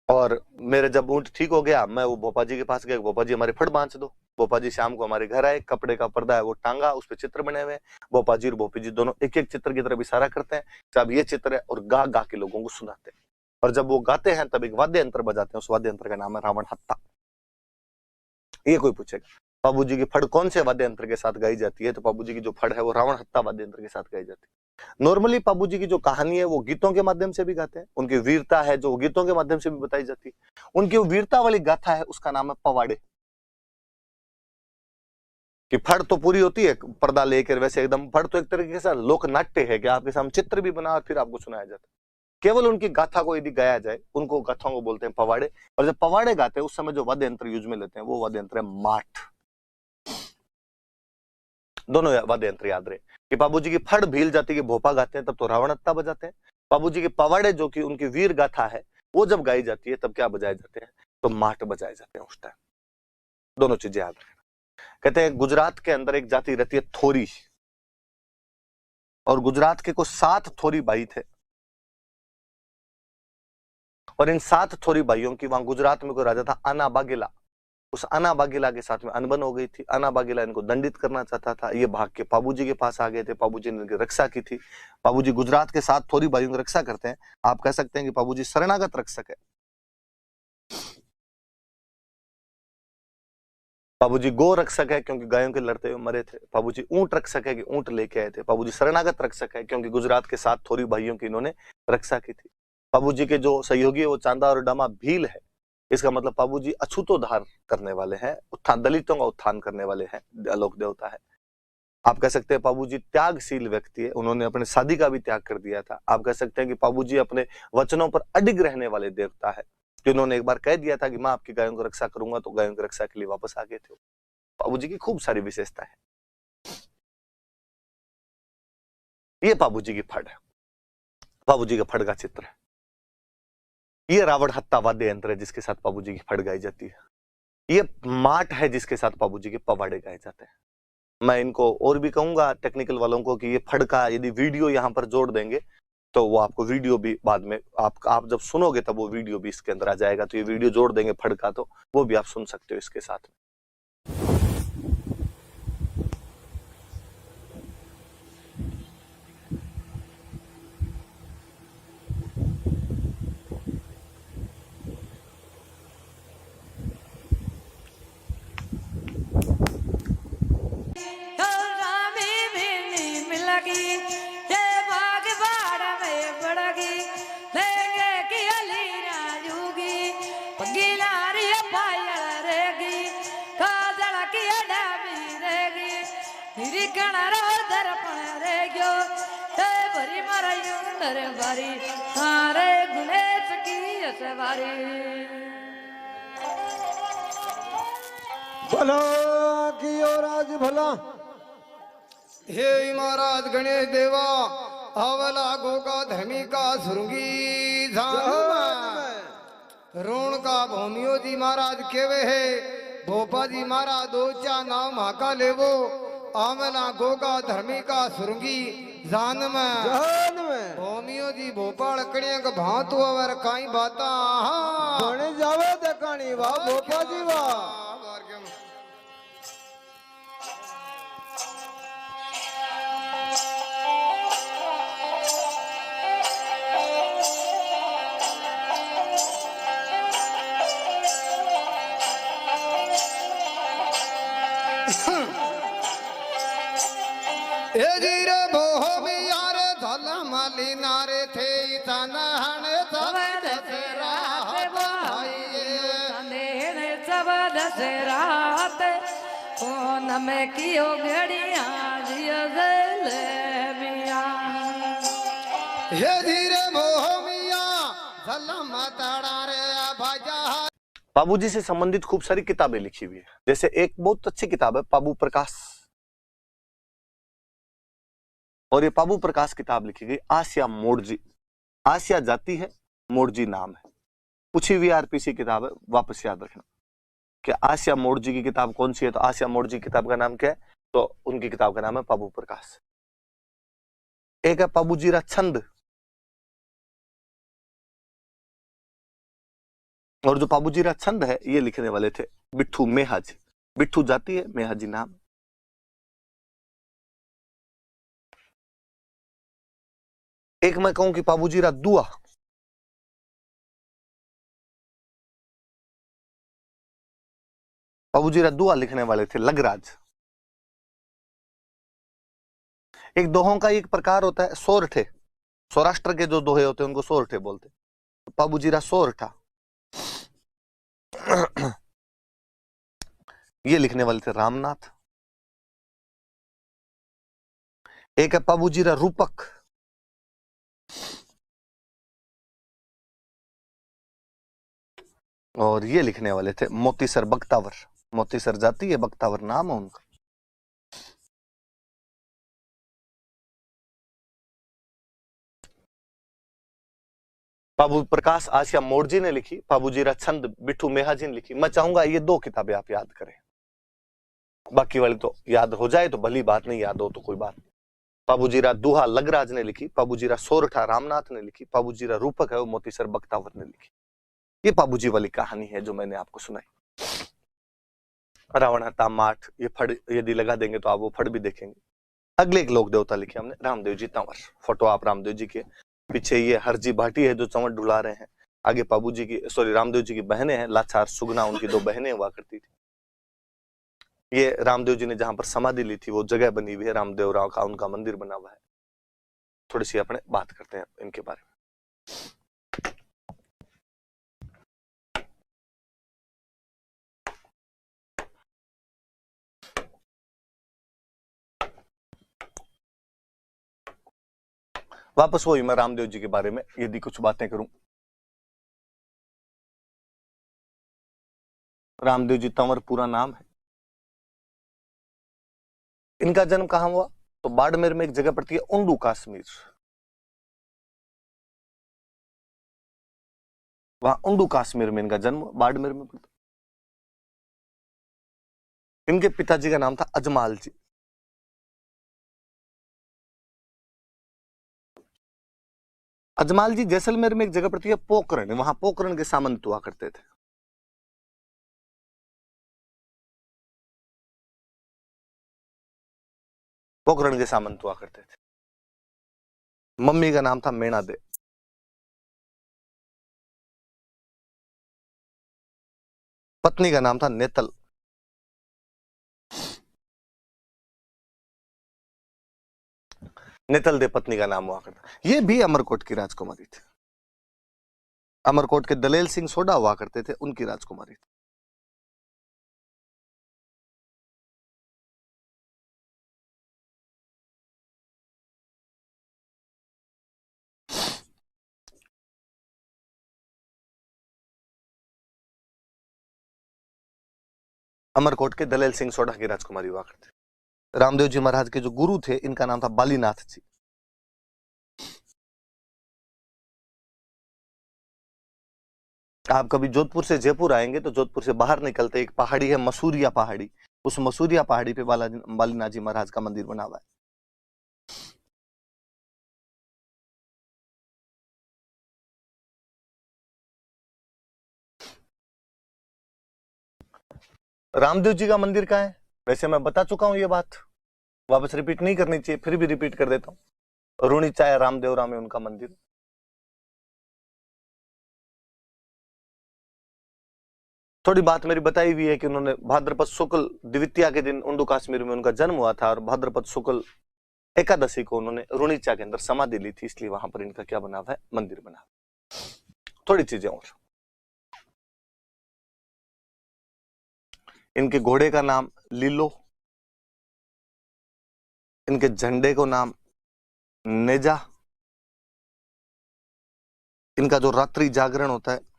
और मेरे जब ऊंट ठीक हो गया, मैं वो भोपा जी के पास गया, भोपा जी हमारे फट बांच दो। भोपा जी शाम को हमारे घर आए, कपड़े का पर्दा है वो टांगा, उस पर चित्र बने हुए हैं। भोपा जी और भोपी जी दोनों एक एक चित्र की तरफ इशारा करते हैं, साहब ये चित्र है, और गा गा के लोगों को सुनाते हैं। और जब वो गाते हैं तब एक वाद्य यंत्र बजाते हैं, उस वाद्य यंत्र का नाम है रावण हत्ता। ये कोई पूछेगा पाबूजी की फड़ कौन से वाद्य यंत्र के साथ गाई जाती है, तो पाबूजी की जो फड़ है वो रावण हत्ता वाद्य यंत्र के साथ गाई जाती है। नॉर्मली पाबूजी की जो कहानी है वो गीतों के माध्यम से भी गाते हैं, उनकी वीरता है जो गीतों के माध्यम से भी बताई जाती है। उनकी वीरता वाली गाथा है, उसका नाम है पवाड़े। कि फड़ तो पूरी होती है पर्दा लेकर, वैसे एकदम फड़ तो एक तरीके से लोक नाट्य है कि आपके सामने चित्र भी बना और फिर आपको सुनाया जाता है। केवल उनकी गाथा को यदि गाया जाए, उनको गाथाओं को बोलते हैं पवाड़े। और जब पवाड़े गाते हैं उस समय जो वाद्य यंत्र यूज में लेते हैं वो वाद्य यंत्र है माठ। दोनों वाद्य यंत्र याद रहे कि पाबूजी की फड़ भील जाति के भोपा गाते हैं तब तो रावणत्ता बजाते हैं। पाबूजी के पवाड़े जो कि उनकी वीर गाथा है वो जब गाई जाती है तब क्या बजाए जाते हैं? तो माठ बजाए जाते हैं उस टाइम। दोनों चीजें याद रखना। कहते हैं गुजरात के अंदर एक जाति रहती है थोरी, और गुजरात के कुछ 7 थोरी भाई थे, और इन 7 थोरी भाइयों की वहां गुजरात में कोई राजा था आना बागेला। उस आना बागेला के साथ में अनबन हो गई थी। आना बागेला इनको दंडित करना चाहता था। ये भाग के पाबूजी के पास आ गए थे, पाबूजी ने इनकी रक्षा की थी। पाबूजी गुजरात के 7 थोरी भाइयों की रक्षा करते हैं। आप कह सकते हैं कि पाबूजी शरणागत रक्षक है। पाबूजी गो रक्षक है क्योंकि गायों के लड़ते हुए मरे थे। पाबूजी ऊंट रक्षक है कि ऊंट लेके आए थे। पाबूजी शरणागत रक्षक है क्योंकि गुजरात के 7 थोरी भाइयों की इन्होंने रक्षा की थी। पाबूजी के जो सहयोगी है वो चांदा और डामा भील है। इसका मतलब पाबूजी अछूतोद्धार करने वाले हैं, उत्थान, दलितों का उत्थान करने वाले हैं, आलोक देवता है। आप कह सकते हैं पाबूजी त्यागशील व्यक्ति है, उन्होंने अपने शादी का भी त्याग कर दिया था। आप कह सकते हैं कि पाबूजी अपने वचनों पर अडिग रहने वाले देवता है, कि उन्होंने एक बार कह दिया था कि मैं आपकी गायों को रक्षा करूंगा, तो गायों की रक्षा के लिए वापस आ गए थे। पाबूजी की खूब सारी विशेषता है। ये पाबूजी की फड़ है, पाबूजी का फड़ का चित्र है। ये रावण हत्ता वाद्य यंत्र है जिसके साथ पाबूजी की फड़ गाई जाती है। ये माठ है जिसके साथ पाबूजी के पवाड़े गाए जाते हैं। मैं इनको और भी कहूंगा टेक्निकल वालों को कि ये फड़ का यदि वीडियो यहाँ पर जोड़ देंगे तो वो आपको वीडियो भी बाद में आप जब सुनोगे तब वो वीडियो भी इसके अंदर आ जाएगा। तो ये वीडियो जोड़ देंगे फड़ का, तो वो भी आप सुन सकते हो इसके साथ में। निरीक्षण रो दर्पण रे गयो ते भरी मारायू नर बारी थारे गुणेश की असवारी भला कियो राज भला। हे महाराज गणेश देवा आवला गोका धमी का सुरंगी रोण का भूमियो जी महाराज केवे है भोपा जी महाराज दो चा नाम महाका लेवो आवला गोका धर्मी का सुरंगी जान में भूमियो जी भोपाल कड़िया का भांतु अवर काई बाता बने जावे दकानी वाह भोपा जी वाह। ए जीरे बोहो भी यार धल माली नारे थे तनहन सब दसरात सब दसरात कौन में कियो घड़िया जियो जलेबिया हे जीरे बोहो मिया धल मतड़ा रे भाजा। बाबूजी से संबंधित खूब सारी किताबें लिखी हुई है। जैसे एक बहुत अच्छी किताब है पाबू प्रकाश, और ये पाबू प्रकाश किताब लिखी गई आसिया मोड़जी। आसिया जाति है, मोड़जी नाम है। पूछी हुई आरपीसी किताब है, वापस याद रखना कि आसिया मोड़जी की किताब कौन सी है। तो आसिया मोड़जी किताब का नाम क्या है? तो उनकी किताब का नाम है पाबू प्रकाश। एक है पाबूजीरा छंद, और जो पाबूजीरा छंद है ये लिखने वाले थे बिट्ठू मेहाजी। बिट्ठू जाति है, मेहाजी नाम। एक मैं कहूं कि पाबूजीरा दुआ, पाबूजीरा दुआ लिखने वाले थे लगराज। एक दोहों का एक प्रकार होता है सोरठे, सौराष्ट्र के जो दोहे होते हैं उनको सोरठे बोलते हैं। पाबूजीरा सोरठा ये लिखने वाले थे रामनाथ। एक है पाबूजीरा रूपक, और ये लिखने वाले थे मोतीसर बख्तावर। मोतीसर जाति है, बख्तावर नाम है उनका। पाबू प्रकाश आसिया मोड़जी ने लिखी, पाबूजीरा छंद बिट्ठू मेहाजी ने लिखी। मैं चाहूंगा ये दो किताबें आप याद करें, बाकी वाली तो याद हो जाए तो भली बात, नहीं याद हो तो कोई बात नहीं। पाबूजीरा दुहा लगराज ने लिखी, पाबूजीरा सोरठा रामनाथ ने लिखी, पाबूजीरा रूपक है वो मोतीसर बख्तावर ने लिखी। ये पाबूजी वाली कहानी है जो मैंने आपको सुनाई। रावण हता माठ, ये फड़ यदि लगा देंगे तो आप वो फड़ भी देखेंगे। अगले एक लोक देवता लिखे हमने रामदेव जी तंवर। फोटो आप रामदेव जी के पीछे ये हरजी भाटी है जो चंवर ढुला रहे हैं। आगे पाबूजी की रामदेव जी की बहनें हैं, लाचार सुगना उनकी दो बहनें हुआ करती थी। ये रामदेव जी ने जहां पर समाधि ली थी वो जगह बनी हुई है, रामदेव राव का उनका मंदिर बना हुआ है। थोड़ी सी अपने बात करते हैं इनके बारे में। वापस वही मैं रामदेव जी के बारे में यदि कुछ बातें करूं। रामदेव जी तंवर पूरा नाम है। इनका जन्म कहां हुआ? तो बाड़मेर में एक जगह पड़ती है उंडू कश्मीर, वहां उंडू कश्मीर में इनका जन्म बाड़मेर में पड़ता। इनके पिताजी का नाम था अजमाल जी। अजमाल जी जैसलमेर में एक जगह पड़ती है पोखरण, वहां पोखरण के सामंत हुआ करते थे। पोखरण के सामंत हुआ करते थे। मम्मी का नाम था मेणा दे। पत्नी का नाम था नेतल। नेतल दे पत्नी का नाम हुआ करता। ये भी अमरकोट की राजकुमारी थी। अमरकोट के दलेल सिंह सोडा हुआ करते थे, उनकी राजकुमारी थी। अमरकोट के दलेल सिंह सोढ़ा की राजकुमारी हुआ करते। रामदेव जी महाराज के जो गुरु थे इनका नाम था बालीनाथ जी। आप कभी जोधपुर से जयपुर आएंगे तो जोधपुर से बाहर निकलते एक पहाड़ी है मसूरिया पहाड़ी, उस मसूरिया पहाड़ी पे बालीनाथ जी महाराज का मंदिर बना हुआ है। रामदेव जी का मंदिर कहाँ है? वैसे मैं बता चुका हूं ये बात, वापस रिपीट नहीं करनी चाहिए, फिर भी रिपीट कर देता हूं। रुणीचाया रामदेवरा में उनका मंदिर। थोड़ी बात मेरी बताई हुई है कि उन्होंने भाद्रपद शुक्ल द्वितीया के दिन उंडू कश्मीर में उनका जन्म हुआ था और भाद्रपद शुक्ल एकादशी को उन्होंने रुणीचा के अंदर समाधि ली थी, इसलिए वहां पर इनका क्या बना हुआ है? मंदिर बना हुआ है। थोड़ी चीजें और, इनके घोड़े का नाम लीलो, इनके झंडे को नाम नेजा, इनका जो रात्रि जागरण होता है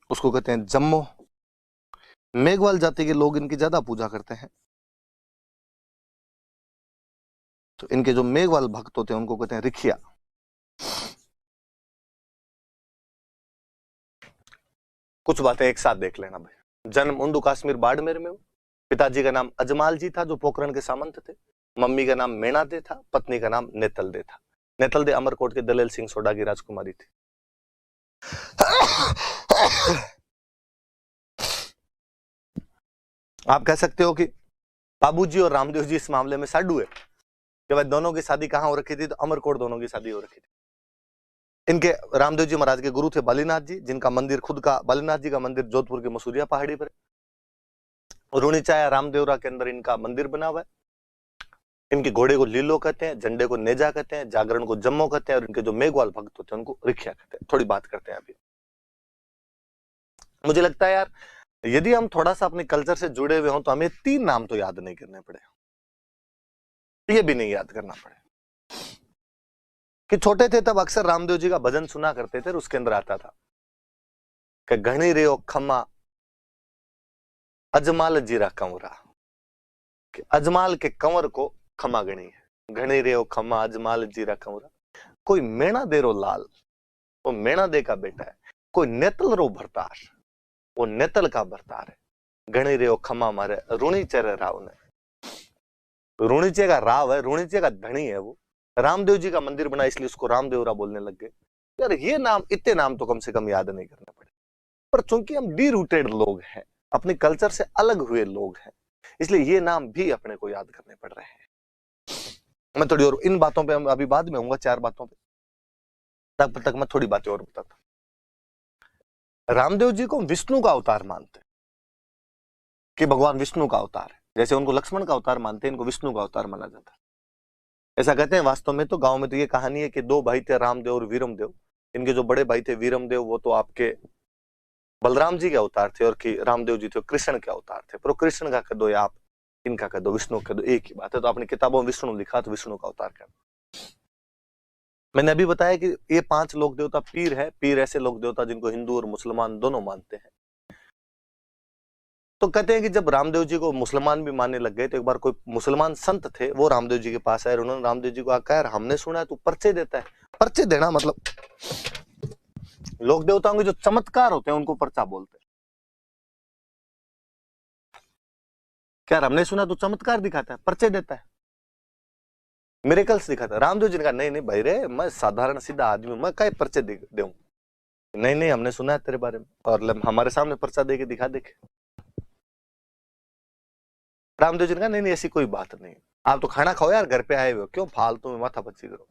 उसको कहते हैं जम्मो। मेघवाल जाति के लोग इनकी ज्यादा पूजा करते हैं, तो इनके जो मेघवाल भक्त होते हैं उनको कहते हैं रिखिया। कुछ बातें एक साथ देख लेना भाई। जन्म उंडू कश्मीर बाड़मेर में। पिताजी का नाम अजमाल जी था जो पोखरण के सामंत थे। मम्मी का नाम मेणा दे था, पत्नी का नाम नेतल दे था। नेतल दे अमरकोट के दलेल सिंह सोढ़ा की राजकुमारी थी। आप कह सकते हो कि बाबूजी और रामदेव जी इस मामले में साडू है कि भाई दोनों की शादी कहां हो रखी थी? तो अमरकोट दोनों की शादी हो रखी थी। इनके रामदेव जी महाराज के गुरु थे बालीनाथ जी, जिनका मंदिर खुद का बालीनाथ जी का मंदिर जोधपुर के मसूरिया पहाड़ी पर है। रुणीचाया रामदेवरा के अंदर इनका मंदिर बना हुआ है। इनके घोड़े को लीलो कहते हैं, झंडे को नेजा कहते हैं, जागरण को जम्मो कहते हैं और इनके जो मेघवाल भक्त होते हैं उनको रिखिया कहते हैं। थोड़ी बात करते हैं अभी। मुझे लगता है यार यदि हम थोड़ा सा अपने कल्चर से जुड़े हुए हों तो हमें 3 नाम तो याद नहीं करने पड़े, ये भी नहीं याद करना पड़े। कि छोटे थे तब अक्सर रामदेव जी का भजन सुना करते थे और उसके अंदर आता था कि घनी रेओ खम्मा अजमाल जीरा कंवरा, कि अजमाल के कंवर को खमा गणी है। घनी रेओ खम्मा अजमाल जीरा कंवरा। कोई मेणा दे रो लाल, वो मेणा दे का बेटा है। कोई नेतल रो भरतार, वो नेतल का भरतार है। घनी रेओ खमा मारे रुणीचे राव ने। रुणीचे का राव है, रुणीचे का धनी है वो। रामदेव जी का मंदिर बना इसलिए उसको रामदेवरा बोलने लग गए। यार ये नाम, इतने नाम तो कम से कम याद नहीं करने पड़े। पर चूंकि हम डी रूटेड लोग हैं, अपने कल्चर से अलग हुए लोग हैं, इसलिए ये नाम भी अपने को याद करने पड़ रहे हैं। मैं थोड़ी और इन बातों पे अभी बाद में आऊंगा, 4 बातों पे, तब तक मैं थोड़ी बातें और बताता। रामदेव जी को विष्णु का अवतार मानते हैं कि भगवान विष्णु का अवतार है। जैसे उनको लक्ष्मण का अवतार मानते हैं, इनको विष्णु का अवतार माना जाता है। ऐसा कहते हैं। वास्तव में तो गांव में तो ये कहानी है कि 2 भाई थे, रामदेव और वीरमदेव। इनके जो बड़े भाई थे वीरमदेव वो तो आपके बलराम जी के अवतार थे और कि रामदेव जी थे कृष्ण के अवतार थे। पर कृष्ण का कह दो या आप इनका कह दो, विष्णु कह दो, एक ही बात है। तो अपनी किताबों में विष्णु लिखा तो विष्णु का अवतार कह दो। मैंने अभी बताया कि ये 5 लोक देवता पीर है। पीर ऐसे लोक देवता जिनको हिंदू और मुसलमान दोनों मानते हैं। तो कहते हैं कि जब रामदेव जी को मुसलमान भी मानने लग गए तो एक बार कोई मुसलमान संत थे, वो रामदेव जी के पास आए। उन्होंने रामदेव जी को कहा, यार हमने सुना है तू पर्चे देता है। पर्चे देना मतलब लोक देवताओं के जो चमत्कार होते हैं उनको पर्चा बोलते हैं। क्या हमने सुना तू चमत्कार दिखाता है, पर्चे देता है, मिरेकल्स दिखाता है। रामदेव जी ने कहा, नहीं नहीं भाई रे, मैं साधारण सीधा आदमी हूं, मैं क्या पर्चे दूं? नहीं नहीं, हमने सुना है तेरे बारे में और हमारे सामने पर्चा दे के दिखा देखे। रामदेव जी ने कहा, नहीं नहीं ऐसी कोई बात नहीं, आप तो खाना खाओ यार, घर पे आए हुए क्यों फालतू में माथा पच्ची करो,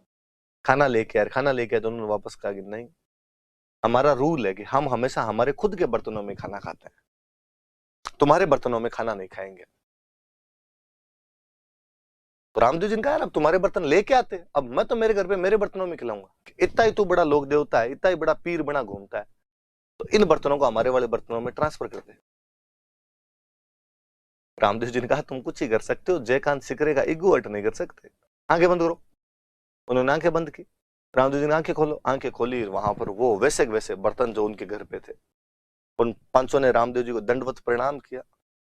खाना लेके यार, खाना लेके आए। तो उन्होंने वापस कहा कि नहीं, हमारा रूल है कि हम हमेशा हमारे खुद के बर्तनों में खाना खाते हैं, तुम्हारे बर्तनों में खाना नहीं खाएंगे। तो रामदेव जी ने कहा, अब तुम्हारे बर्तन लेके आते, अब मैं तो मेरे घर पे मेरे बर्तनों में खिलाऊंगा। इतना ही तू बड़ा लोक देवता है, इतना ही बड़ा पीर बना घूमता है, तो इन बर्तनों को हमारे वाले बर्तनों में ट्रांसफर कर दे। रामदेव जी ने कहा, तुम कुछ ही कर सकते हो, जयकांत सिकरे का इगो हट नहीं कर सकते। आंखें बंद करो। उन्होंने आंखें बंद की। रामदेव जी ने आंखें खोलो, आंखें खोली, वहां पर वो वैसे वैसे बर्तन जो उनके घर पे थे उन 500 ने रामदेव जी को दंडवत प्रणाम किया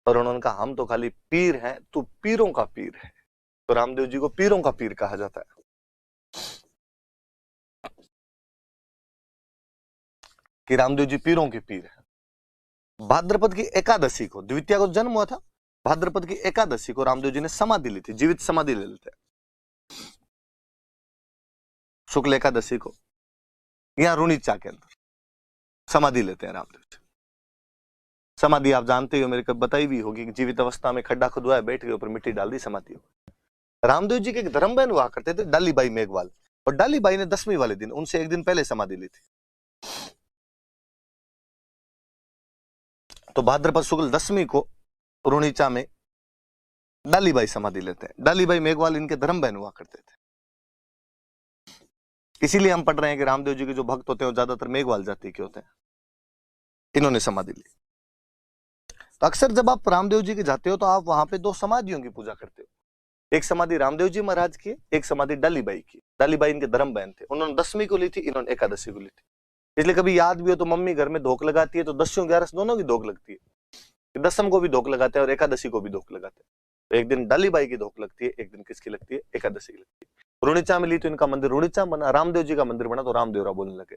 और उन्होंने कहा हम तो खाली पीर हैं, तू पीरों का पीर है। तो रामदेव जी को पीरों का पीर कहा जाता है कि रामदेव जी पीरों के पीर है। भाद्रपद की एकादशी को, द्वितीया को जन्म हुआ था, भाद्रपद की एकादशी को रामदेव जी ने समाधि ली थी, जीवित समाधि ले लेते हैं। शुक्ल एकादशी को यहां रुणिचा के अंदर समाधि लेते हैं रामदेव जी। समाधि आप जानते हो, मेरे को बताई भी होगी कि जीवित अवस्था में खड्डा खुदवाया, बैठ गए, ऊपर मिट्टी डाल दी, समाधि हो गई। रामदेव जी के एक धर्म बहन हुआ करते थे, डालीबाई मेघवाल, और डालीबाई ने 10वीं वाले दिन उनसे एक दिन पहले समाधि ली थी। तो भाद्रपद शुक्ल 10वीं को रुणिचा में डालीबाई समाधि लेते हैं। डालीबाई मेघवाल इनके धर्म बहन हुआ करते थे। इसीलिए हम पढ़ रहे हैं कि रामदेव जी के जो भक्त होते हैं वो ज्यादातर मेघवाल जाति के होते हैं। इन्होंने समाधि ली। तो अक्सर जब आप रामदेव जी के जाते हो तो आप वहां पे 2 समाधियों की पूजा करते हो। एक समाधि रामदेव जी महाराज की, एक समाधि डालीबाई की। डालीबाई इनके धर्म बहन थे, उन्होंने 10वीं को ली थी, इन्होंने एकादशी को ली थी। इसलिए कभी याद भी हो तो मम्मी घर में धोख लगाती है तो 10 11 दोनों की धोख लगती है। 10वीं को भी धोख लगाते हैं और एकादशी को भी धोख लगाते हैं। तो एक दिन डालीबाई की धोख लगती है, एक दिन किसकी लगती है? एकादशी की लगती है। रुणिचा में ली तो इनका मंदिर रुणिचा बना, रामदेव जी का मंदिर बना तो रामदेवरा बोलने लगे।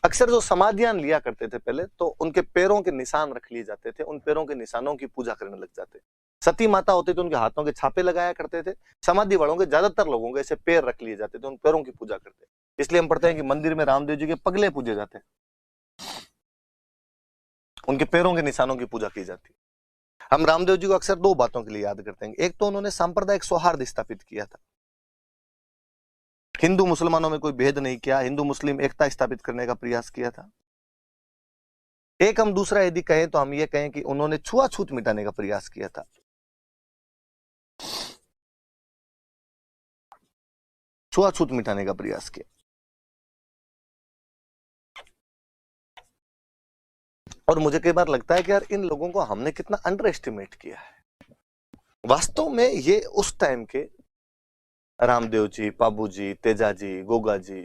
अक्सर जो समाधियां लिया करते थे पहले तो उनके पैरों के निशान रख लिए जाते थे, उन पैरों के निशानों की पूजा करने लग जाते। सती माता होती तो उनके हाथों के छापे लगाया करते थे। समाधि वालों के ज्यादातर लोगों के ऐसे पैर रख लिए जाते थे, उन पैरों की पूजा करते। इसलिए हम पढ़ते हैं कि मंदिर में रामदेव जी के पगले पूजे जाते हैं, उनके पैरों के निशानों की पूजा की जाती है। हम रामदेव जी को अक्सर 2 बातों के लिए याद करते हैं। एक तो उन्होंने सांप्रदायिक सौहार्द स्थापित किया था, हिंदू मुसलमानों में कोई भेद नहीं किया, हिंदू मुस्लिम एकता स्थापित करने का प्रयास किया था। एक हम दूसरा यदि कहें तो हम ये कहें कि उन्होंने छुआछूत मिटाने का प्रयास किया था। छुआछूत मिटाने का प्रयास किया। और मुझे कई बार लगता है कि यार इन लोगों को हमने कितना अंडर एस्टिमेट किया है। वास्तव में ये उस टाइम के रामदेव जी, पाबू जी, तेजा जी, गोगा जी,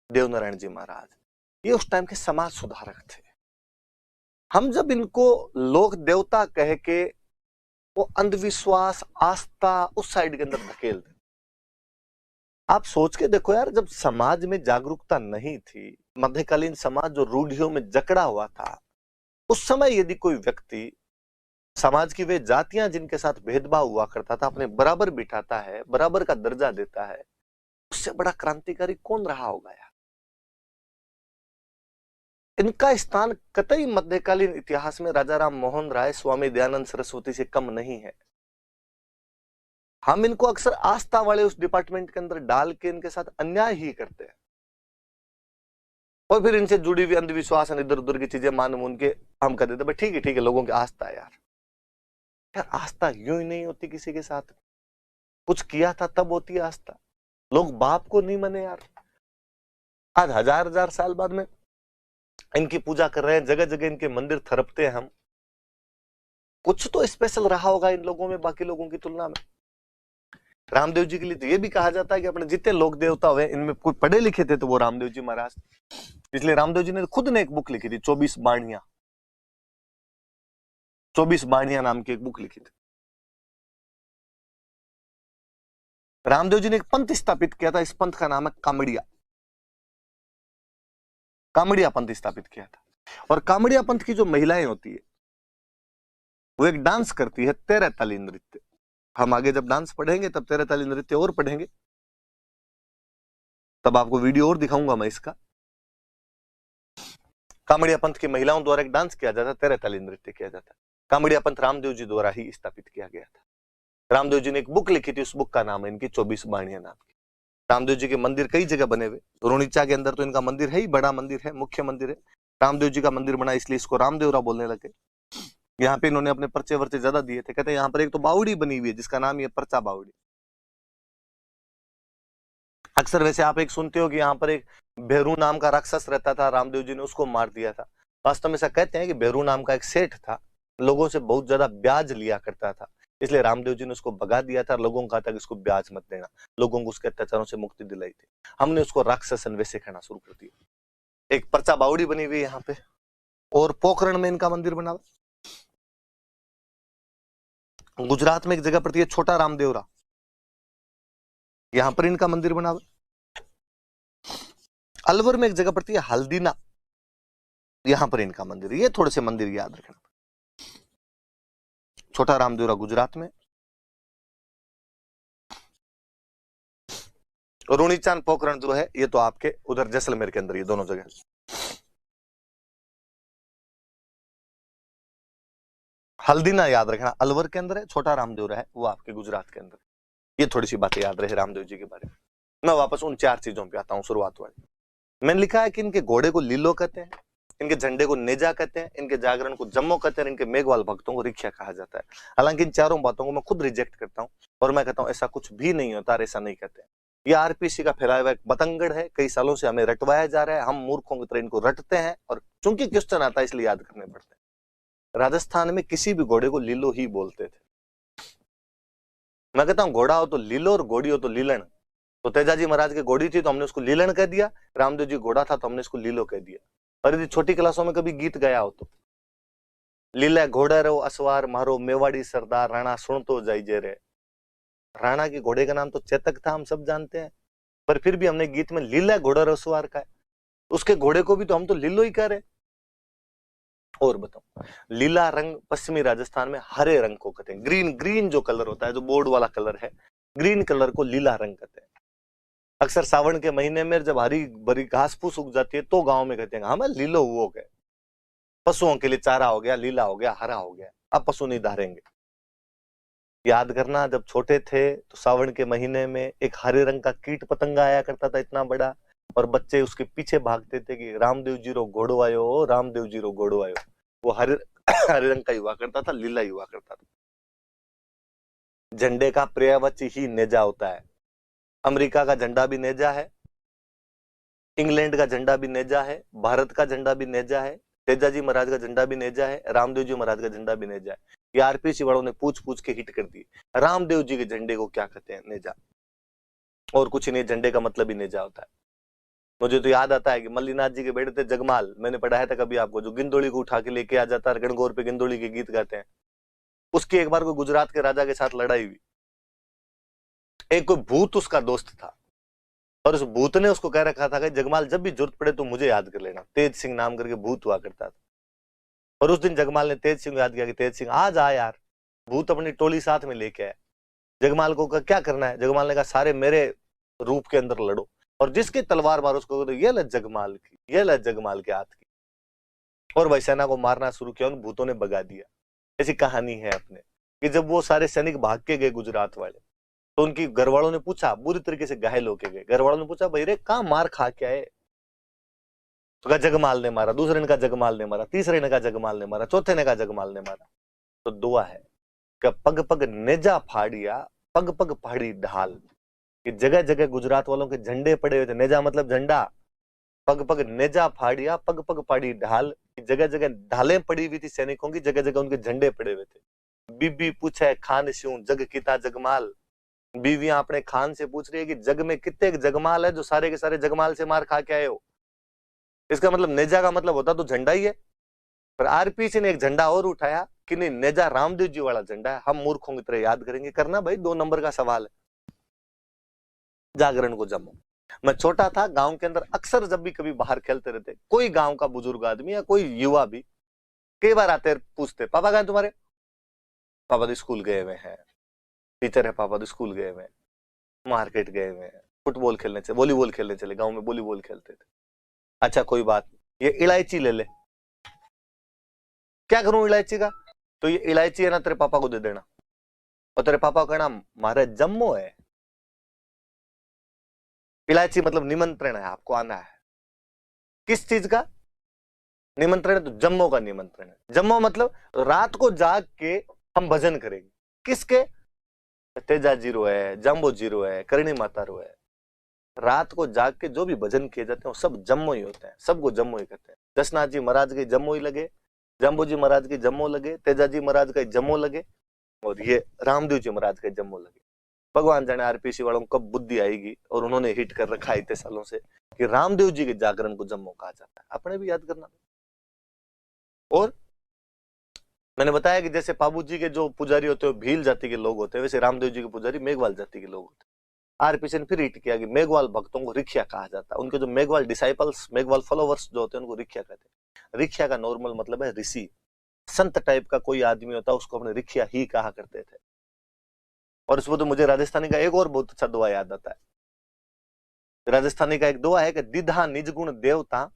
देवनारायण जी महाराज, ये उस टाइम के समाज सुधारक थे। हम जब इनको लोक देवता कह के वो अंधविश्वास, आस्था उस साइड के अंदर धकेल दें। आप सोच के देखो यार, जब समाज में जागरूकता नहीं थी, मध्यकालीन समाज जो रूढ़ियों में जकड़ा हुआ था, उस समय यदि कोई व्यक्ति समाज की वे जातियां जिनके साथ भेदभाव हुआ करता था अपने बराबर बिठाता है, बराबर का दर्जा देता है, उससे बड़ा क्रांतिकारी कौन रहा होगा यार। इनका स्थान कतई मध्यकालीन इतिहास में राजा राम मोहन राय, स्वामी दयानंद सरस्वती से कम नहीं है। हम इनको अक्सर आस्था वाले उस डिपार्टमेंट के अंदर डाल के इनके साथ अन्याय ही करते हैं और फिर इनसे जुड़ी हुई अंधविश्वास, इधर उधर की चीजें मान मून के हम कर देते, ठीक है लोगों की आस्था है यार। यार आस्था यूं ही नहीं होती, किसी के साथ कुछ किया था तब होती है आस्था। लोग बाप को नहीं माने यार। आज हजार साल बाद में इनकी पूजा कर रहे हैं, जगह जगह इनके मंदिर थरपते हैं हम। कुछ तो स्पेशल रहा होगा इन लोगों में बाकी लोगों की तुलना में। रामदेव जी के लिए तो ये भी कहा जाता है कि अपने जितने लोक देवता हुए इनमें कोई पढ़े लिखे थे तो वो रामदेव जी महाराज। इसलिए रामदेव जी ने खुद ने एक बुक लिखी थी, 24 बाणियां। 24 बाणियां नाम की एक बुक लिखी थी। रामदेव जी ने एक पंथ स्थापित किया था, इस पंथ का नाम है कामड़िया। कामड़िया पंथ स्थापित किया था। और कामड़िया पंथ की जो महिलाएं होती है वो एक डांस करती है, 13 ताली नृत्य। हम आगे जब डांस पढ़ेंगे तब 13 ताली नृत्य और पढ़ेंगे, तब आपको वीडियो और दिखाऊंगा मैं इसका। कामड़िया पंथ की महिलाओं द्वारा एक डांस किया जाता है, 13 ताली नृत्य किया जाता है। कामड़िया पंथ रामदेव जी द्वारा ही स्थापित किया गया था। रामदेव जी ने एक बुक लिखी थी, उस बुक का नाम है इनकी 24 बाणियां नाम की। रामदेव जी के मंदिर कई जगह बने हुए, रुणिचा के अंदर तो इनका मंदिर है ही, बड़ा मंदिर है, मुख्य मंदिर है। रामदेव जी का मंदिर बना इसलिए इसको रामदेवरा बोलने लगे। यहाँ पे इन्होंने अपने पर्चे वर्चे ज्यादा दिए थे। कहते हैं यहाँ पर एक तो बावड़ी बनी हुई है जिसका नाम है पर्चा बावड़ी। अक्सर वैसे आप एक सुनते हो कि यहाँ पर एक भेरू नाम का राक्षस रहता था, रामदेव जी ने उसको मार दिया था। वास्तव में ऐसा कहते हैं कि भेरू नाम का एक सेठ था, लोगों से बहुत ज्यादा ब्याज लिया करता था, इसलिए रामदेव जी ने उसको भगा दिया था। लोगों को कहा था कि इसको ब्याज मत देना, लोगों को उसके अत्याचारों से मुक्ति दिलाई थी। हमने उसको राक्षसन वैसे कहना शुरू कर दिया। एक पर्चा बावड़ी बनी हुई है यहाँ पे, और पोखरण में इनका मंदिर बना हुआ। गुजरात में एक जगह पड़ती है छोटा रामदेवरा, यहां पर इनका मंदिर बना हुआ। अलवर में एक जगह पड़ती है हल्दीना, यहां पर इनका मंदिर। ये थोड़े से मंदिर याद रखना। छोटा रामदेवरा गुजरात में, रूणीचांद पोखरण जो है ये तो आपके उधर जैसलमेर के अंदर, ये दोनों जगह। हल्दीना याद रखना अलवर के अंदर है, छोटा रामदेवरा है वो आपके गुजरात के अंदर। ये थोड़ी सी बातें याद रहे रामदेव जी के बारे में। मैं वापस उन 4 चीजों पे आता हूं शुरुआत वाली। मैंने लिखा है कि इनके घोड़े को लीलो कहते हैं, इनके झंडे को नेजा कहते हैं, इनके जागरण को जम्मो कहते हैं, इनके मेघवाल भक्तों को रिक्शा कहा जाता है। हालांकि इन चारों बातों को मैं खुद रिजेक्ट करता हूं और मैं कहता हूं ऐसा कुछ भी नहीं होता, ऐसा नहीं कहते। ये आरपीसी का फैलाया हुआ एक बतंगड़ है, कई सालों से हमें रटवाया जा रहा है, हम मूर्खों की तरह इनको रटते हैं और चूंकि क्वेश्चन आता है इसलिए याद करने पड़ते हैं। राजस्थान में किसी भी घोड़े को लीलो ही बोलते थे। मैं कहता हूं घोड़ा हो तो लीलो और घोड़ी हो तो लीलन। तो तेजाजी महाराज की घोड़ी थी तो हमने उसको लीलन कह दिया, रामदेव जी घोड़ा था तो हमने इसको लीलो कह दिया। और यदि छोटी क्लासों में कभी गीत गाया हो तो लीला घोड़ा रो असवार मारो मेवाड़ी सरदार राणा सुन तो जाई जे रे। राणा के घोड़े का नाम तो चेतक था, हम सब जानते हैं, पर फिर भी हमने गीत में लीला घोड़ा रो असवार का है। उसके घोड़े को भी तो हम तो लीलो ही कह रहे। और बताओ, लीला रंग पश्चिमी राजस्थान में हरे रंग को कहते हैं। ग्रीन, ग्रीन जो कलर होता है, जो बोर्ड वाला कलर है, ग्रीन कलर को लीला रंग कहते हैं। अक्सर सावन के महीने में जब हरी भरी घास फूस उग जाती है तो गांव में कहते हैं हमें लीलो हुओ गए, पशुओं के लिए चारा हो गया, लीला हो गया, हरा हो गया, अब पशु नहीं धारेंगे। याद करना, जब छोटे थे तो सावन के महीने में एक हरे रंग का कीट पतंगा आया करता था इतना बड़ा, और बच्चे उसके पीछे भागते थे कि रामदेव जी रो घोड़ो आयो, रामदेव जी रो घोड़ो आयो। वो हरे रंग का हुआ करता था, लीला हुआ करता था। झंडे का पर्यायवाची ही नेजा होता है। अमेरिका का झंडा भी नेजा है, इंग्लैंड का झंडा भी नेजा है, भारत का झंडा भी नेजा है, तेजाजी महाराज का झंडा भी नेजा है, रामदेव जी महाराज का झंडा भी नेजा है। ये आरपीसी वालों ने पूछ पूछ के हिट कर दी। रामदेव जी के झंडे को क्या कहते हैं? नेजा। और कुछ नहीं, झंडे का मतलब ही नेजा होता है। मुझे तो याद आता है कि मल्लीनाथ जी के बेटे थे जगमाल, मैंने पढ़ाया था कभी आपको, जो गिंदोड़ी को उठा के लेके आ जाता है, गणगौर पे गिंदोड़ी के गीत गाते हैं। उसकी एक बार को गुजरात के राजा के साथ लड़ाई हुई। एक कोई भूत उसका दोस्त था और उस भूत ने उसको कह रखा था कि जगमाल जब भी जरूरत पड़े तो मुझे याद कर लेना। तेज सिंह नाम करके भूत हुआ करता था। और उस दिन जगमाल ने तेज सिंह याद किया कि तेज सिंह आज आ यार। भूत अपनी टोली साथ में लेके आया। जगमाल को कहा क्या करना है? जगमाल ने कहा सारे मेरे रूप के अंदर लड़ो, और जिसकी तलवार मारो उसको तो ये ले जगमाल की, ये ले जगमाल के हाथ की। और वही सेना को मारना शुरू किया, उन भूतों ने भगा दिया। ऐसी कहानी है अपने कि जब वो सारे सैनिक भाग के गए गुजरात वाले, तो उनकी घरवालों ने पूछा, बुरी तरीके से घायल होके गए, घरवालों ने पूछा भाई रे कहां मार खा के आए? तो कहा जगमाल ने मारा, दूसरे ने कहा जगमाल ने मारा, तीसरे ने कहा जगमाल ने मारा, चौथे ने कहा जगमाल ने मारा। तो दुआ है कि पग पग नेजा फाड़िया, पग पग फाड़ी ढाल। कि जगह जगह गुजरात वालों के झंडे पड़े हुए थे। नेजा मतलब झंडा। पग पग नेजा फाड़िया, पग पग फाड़ी ढाल। जगह जगह ढालें पड़ी हुई थी सैनिकों की, जगह जगह उनके झंडे पड़े हुए थे। बीबी पूछे खान स्यूं जग किता जगमाल। बीवियां अपने खान से पूछ रही है कि जग में कितने जगमाल है जो सारे के सारे जगमाल से मार खा के आए हो। इसका मतलब नेजा का मतलब होता तो झंडा ही है। पर आरपीसी ने एक झंडा और उठाया कि नहीं, नेजा रामदेव जी वाला झंडा है, हम मूर्खों की तरह याद करेंगे। करना भाई 2 नंबर का सवाल है। जागरण को जमो। मैं छोटा था, गांव के अंदर अक्सर जब भी कभी बाहर खेलते रहते, कोई गांव का बुजुर्ग आदमी या कोई युवा भी कई बार आते पूछते पापा कहाँ तुम्हारे? पापा तो स्कूल गए हुए हैं। टीचर है पापा तो स्कूल गए हुए हैं, मार्केट गए हुए हैं, फुटबॉल खेलने चले, वॉलीबॉल खेलने चले, गांव में वॉलीबॉल खेलते थे। अच्छा कोई बात, ये इलायची ले ले। क्या करूं इलायची का? तो ये इलायची है ना तेरे पापा को दे देना, और तेरे पापा का नाम मारे जम्मो है। इलायची मतलब निमंत्रण है, आपको आना है। किस चीज का निमंत्रण है? तो जम्मो का निमंत्रण है। जम्मो मतलब रात को जाग के हम भजन करेंगे। किसके? तेजा जीरो है, जम्बो जीरो है, करणी माता रो है। रात को जाग के जो भी भजन किए जाते हैं वो सब जम्मो ही होते हैं, सबको जम्मो ही कहते हैं। दशनाथ जी महाराज के जम्मो ही लगे, जम्बो जी महाराज के जम्मो लगे, तेजा जी महाराज का जम्मो लगे, और ये रामदेव जी महाराज के जम्मो लगे। भगवान जाने आरपीसी वालों को कब बुद्धि आएगी, और उन्होंने हिट कर रखा है इतने सालों से कि रामदेव जी के जागरण को जम्मो कहा जाता है। अपने भी याद करना। और मैंने बताया कि जैसे पाबू जी के जो पुजारी होते हैं भील जाति के लोग होते हैं, वैसे रामदेव जी के पुजारी मेघवाल जाति के लोग होते हैं। आरपीसी ने फिर हिट किया कि मेघवाल भक्तों को रिख्या कहा जाता है। उनके जो मेघवाल डिसाइपल्स, मेघवाल फॉलोवर्स जो होते हैं उनको रिख्या कहते हैं। रिख्या का नॉर्मल मतलब है ऋषि, संत टाइप का कोई आदमी होता है उसको अपने रिख्या ही कहा करते थे। और इसमें तो मुझे राजस्थानी का एक और बहुत अच्छा दुआ याद आता है। राजस्थानी का एक दुआ है कि दिधा निज गुण देवता,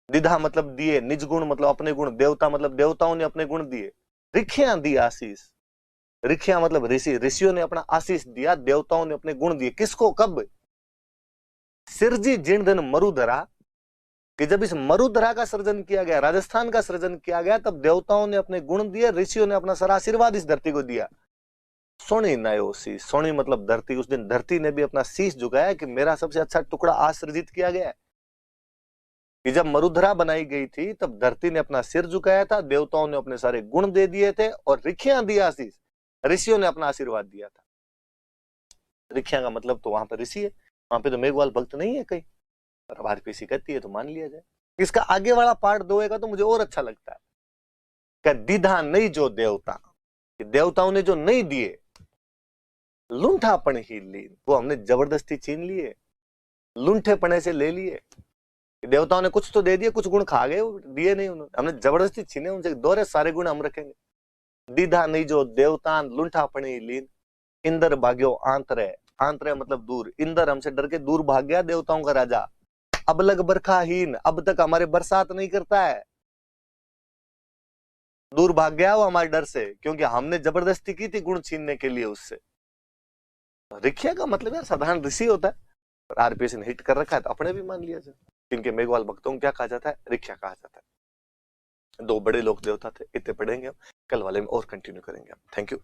दिधा मतलब दिए, निज गुण मतलब अपने गुण, देवता मतलब देवताओं ने अपने गुण दिए, रिख्या दी आशीष। रिख्या मतलब ऋषि, ऋषियों ने अपना आशीष दिया, देवताओं ने अपने गुण दिए। किसको, कब? सिरजी जिणधन मरुधरा, कि जब इस मरुधरा का सृजन किया गया, राजस्थान का सृजन किया गया, तब देवताओं ने अपने गुण दिए, ऋषियों ने अपना सारा आशीर्वाद इस धरती को दिया। सोनी नयो शीश, सोनी मतलब धरती। उस दिन धरती ने भी अपना शीश झुकाया कि मेरा सबसे अच्छा टुकड़ा आज सृजित किया गया है। कि जब मरुधरा बनाई गई थी तब धरती ने अपना सिर झुकाया था, देवताओं ने अपने सारे गुण दे दिए थे और रिखियां दिया आशीष, ऋषियों ने अपना आशीर्वाद दिया था। रिखियां का मतलब तो वहां पर ऋषि है, वहां पे तो मेघवाल भक्त नहीं है कहीं, और आरपीसी कहती है तो मान लिया जाए। इसका आगे वाला पार्ट दोएगा तो मुझे और अच्छा लगता है कि दीधा नहीं जो देवता, देवताओं ने जो नहीं दिए, लुंठापन ही ली, वो हमने जबरदस्ती छीन लिए, लुंठेपने से ले लिए। देवताओं ने कुछ तो दे दिए, कुछ गुण खा गए, दिए नहीं उन्होंने, हमने जबरदस्ती छीने, उनसे दोहरे सारे गुण हम रखेंगे। दीधा नहीं जो देवतान लुंठापनी लीन, इंदर भाग्यो आंतरे, आंतरे मतलब दूर, इंदर हमसे डर के दूर भाग गया देवताओं का राजा। अब लग बरखाहीन, अब तक हमारे बरसात नहीं करता है, दूर भाग गया वो हमारे डर से, क्योंकि हमने जबरदस्ती की थी गुण छीनने के लिए उससे। रिख्या का मतलब यार साधारण ऋषि होता है, पर आरपीएस ने हिट कर रखा है तो अपने भी मान लिया जाए। इनके मेघवाल भक्तों को क्या कहा जाता है? रिख्या कहा जाता है। दो बड़े लोक देवता थे, इतने पढ़ेंगे हम, कल वाले में और कंटिन्यू करेंगे हम। Thank you.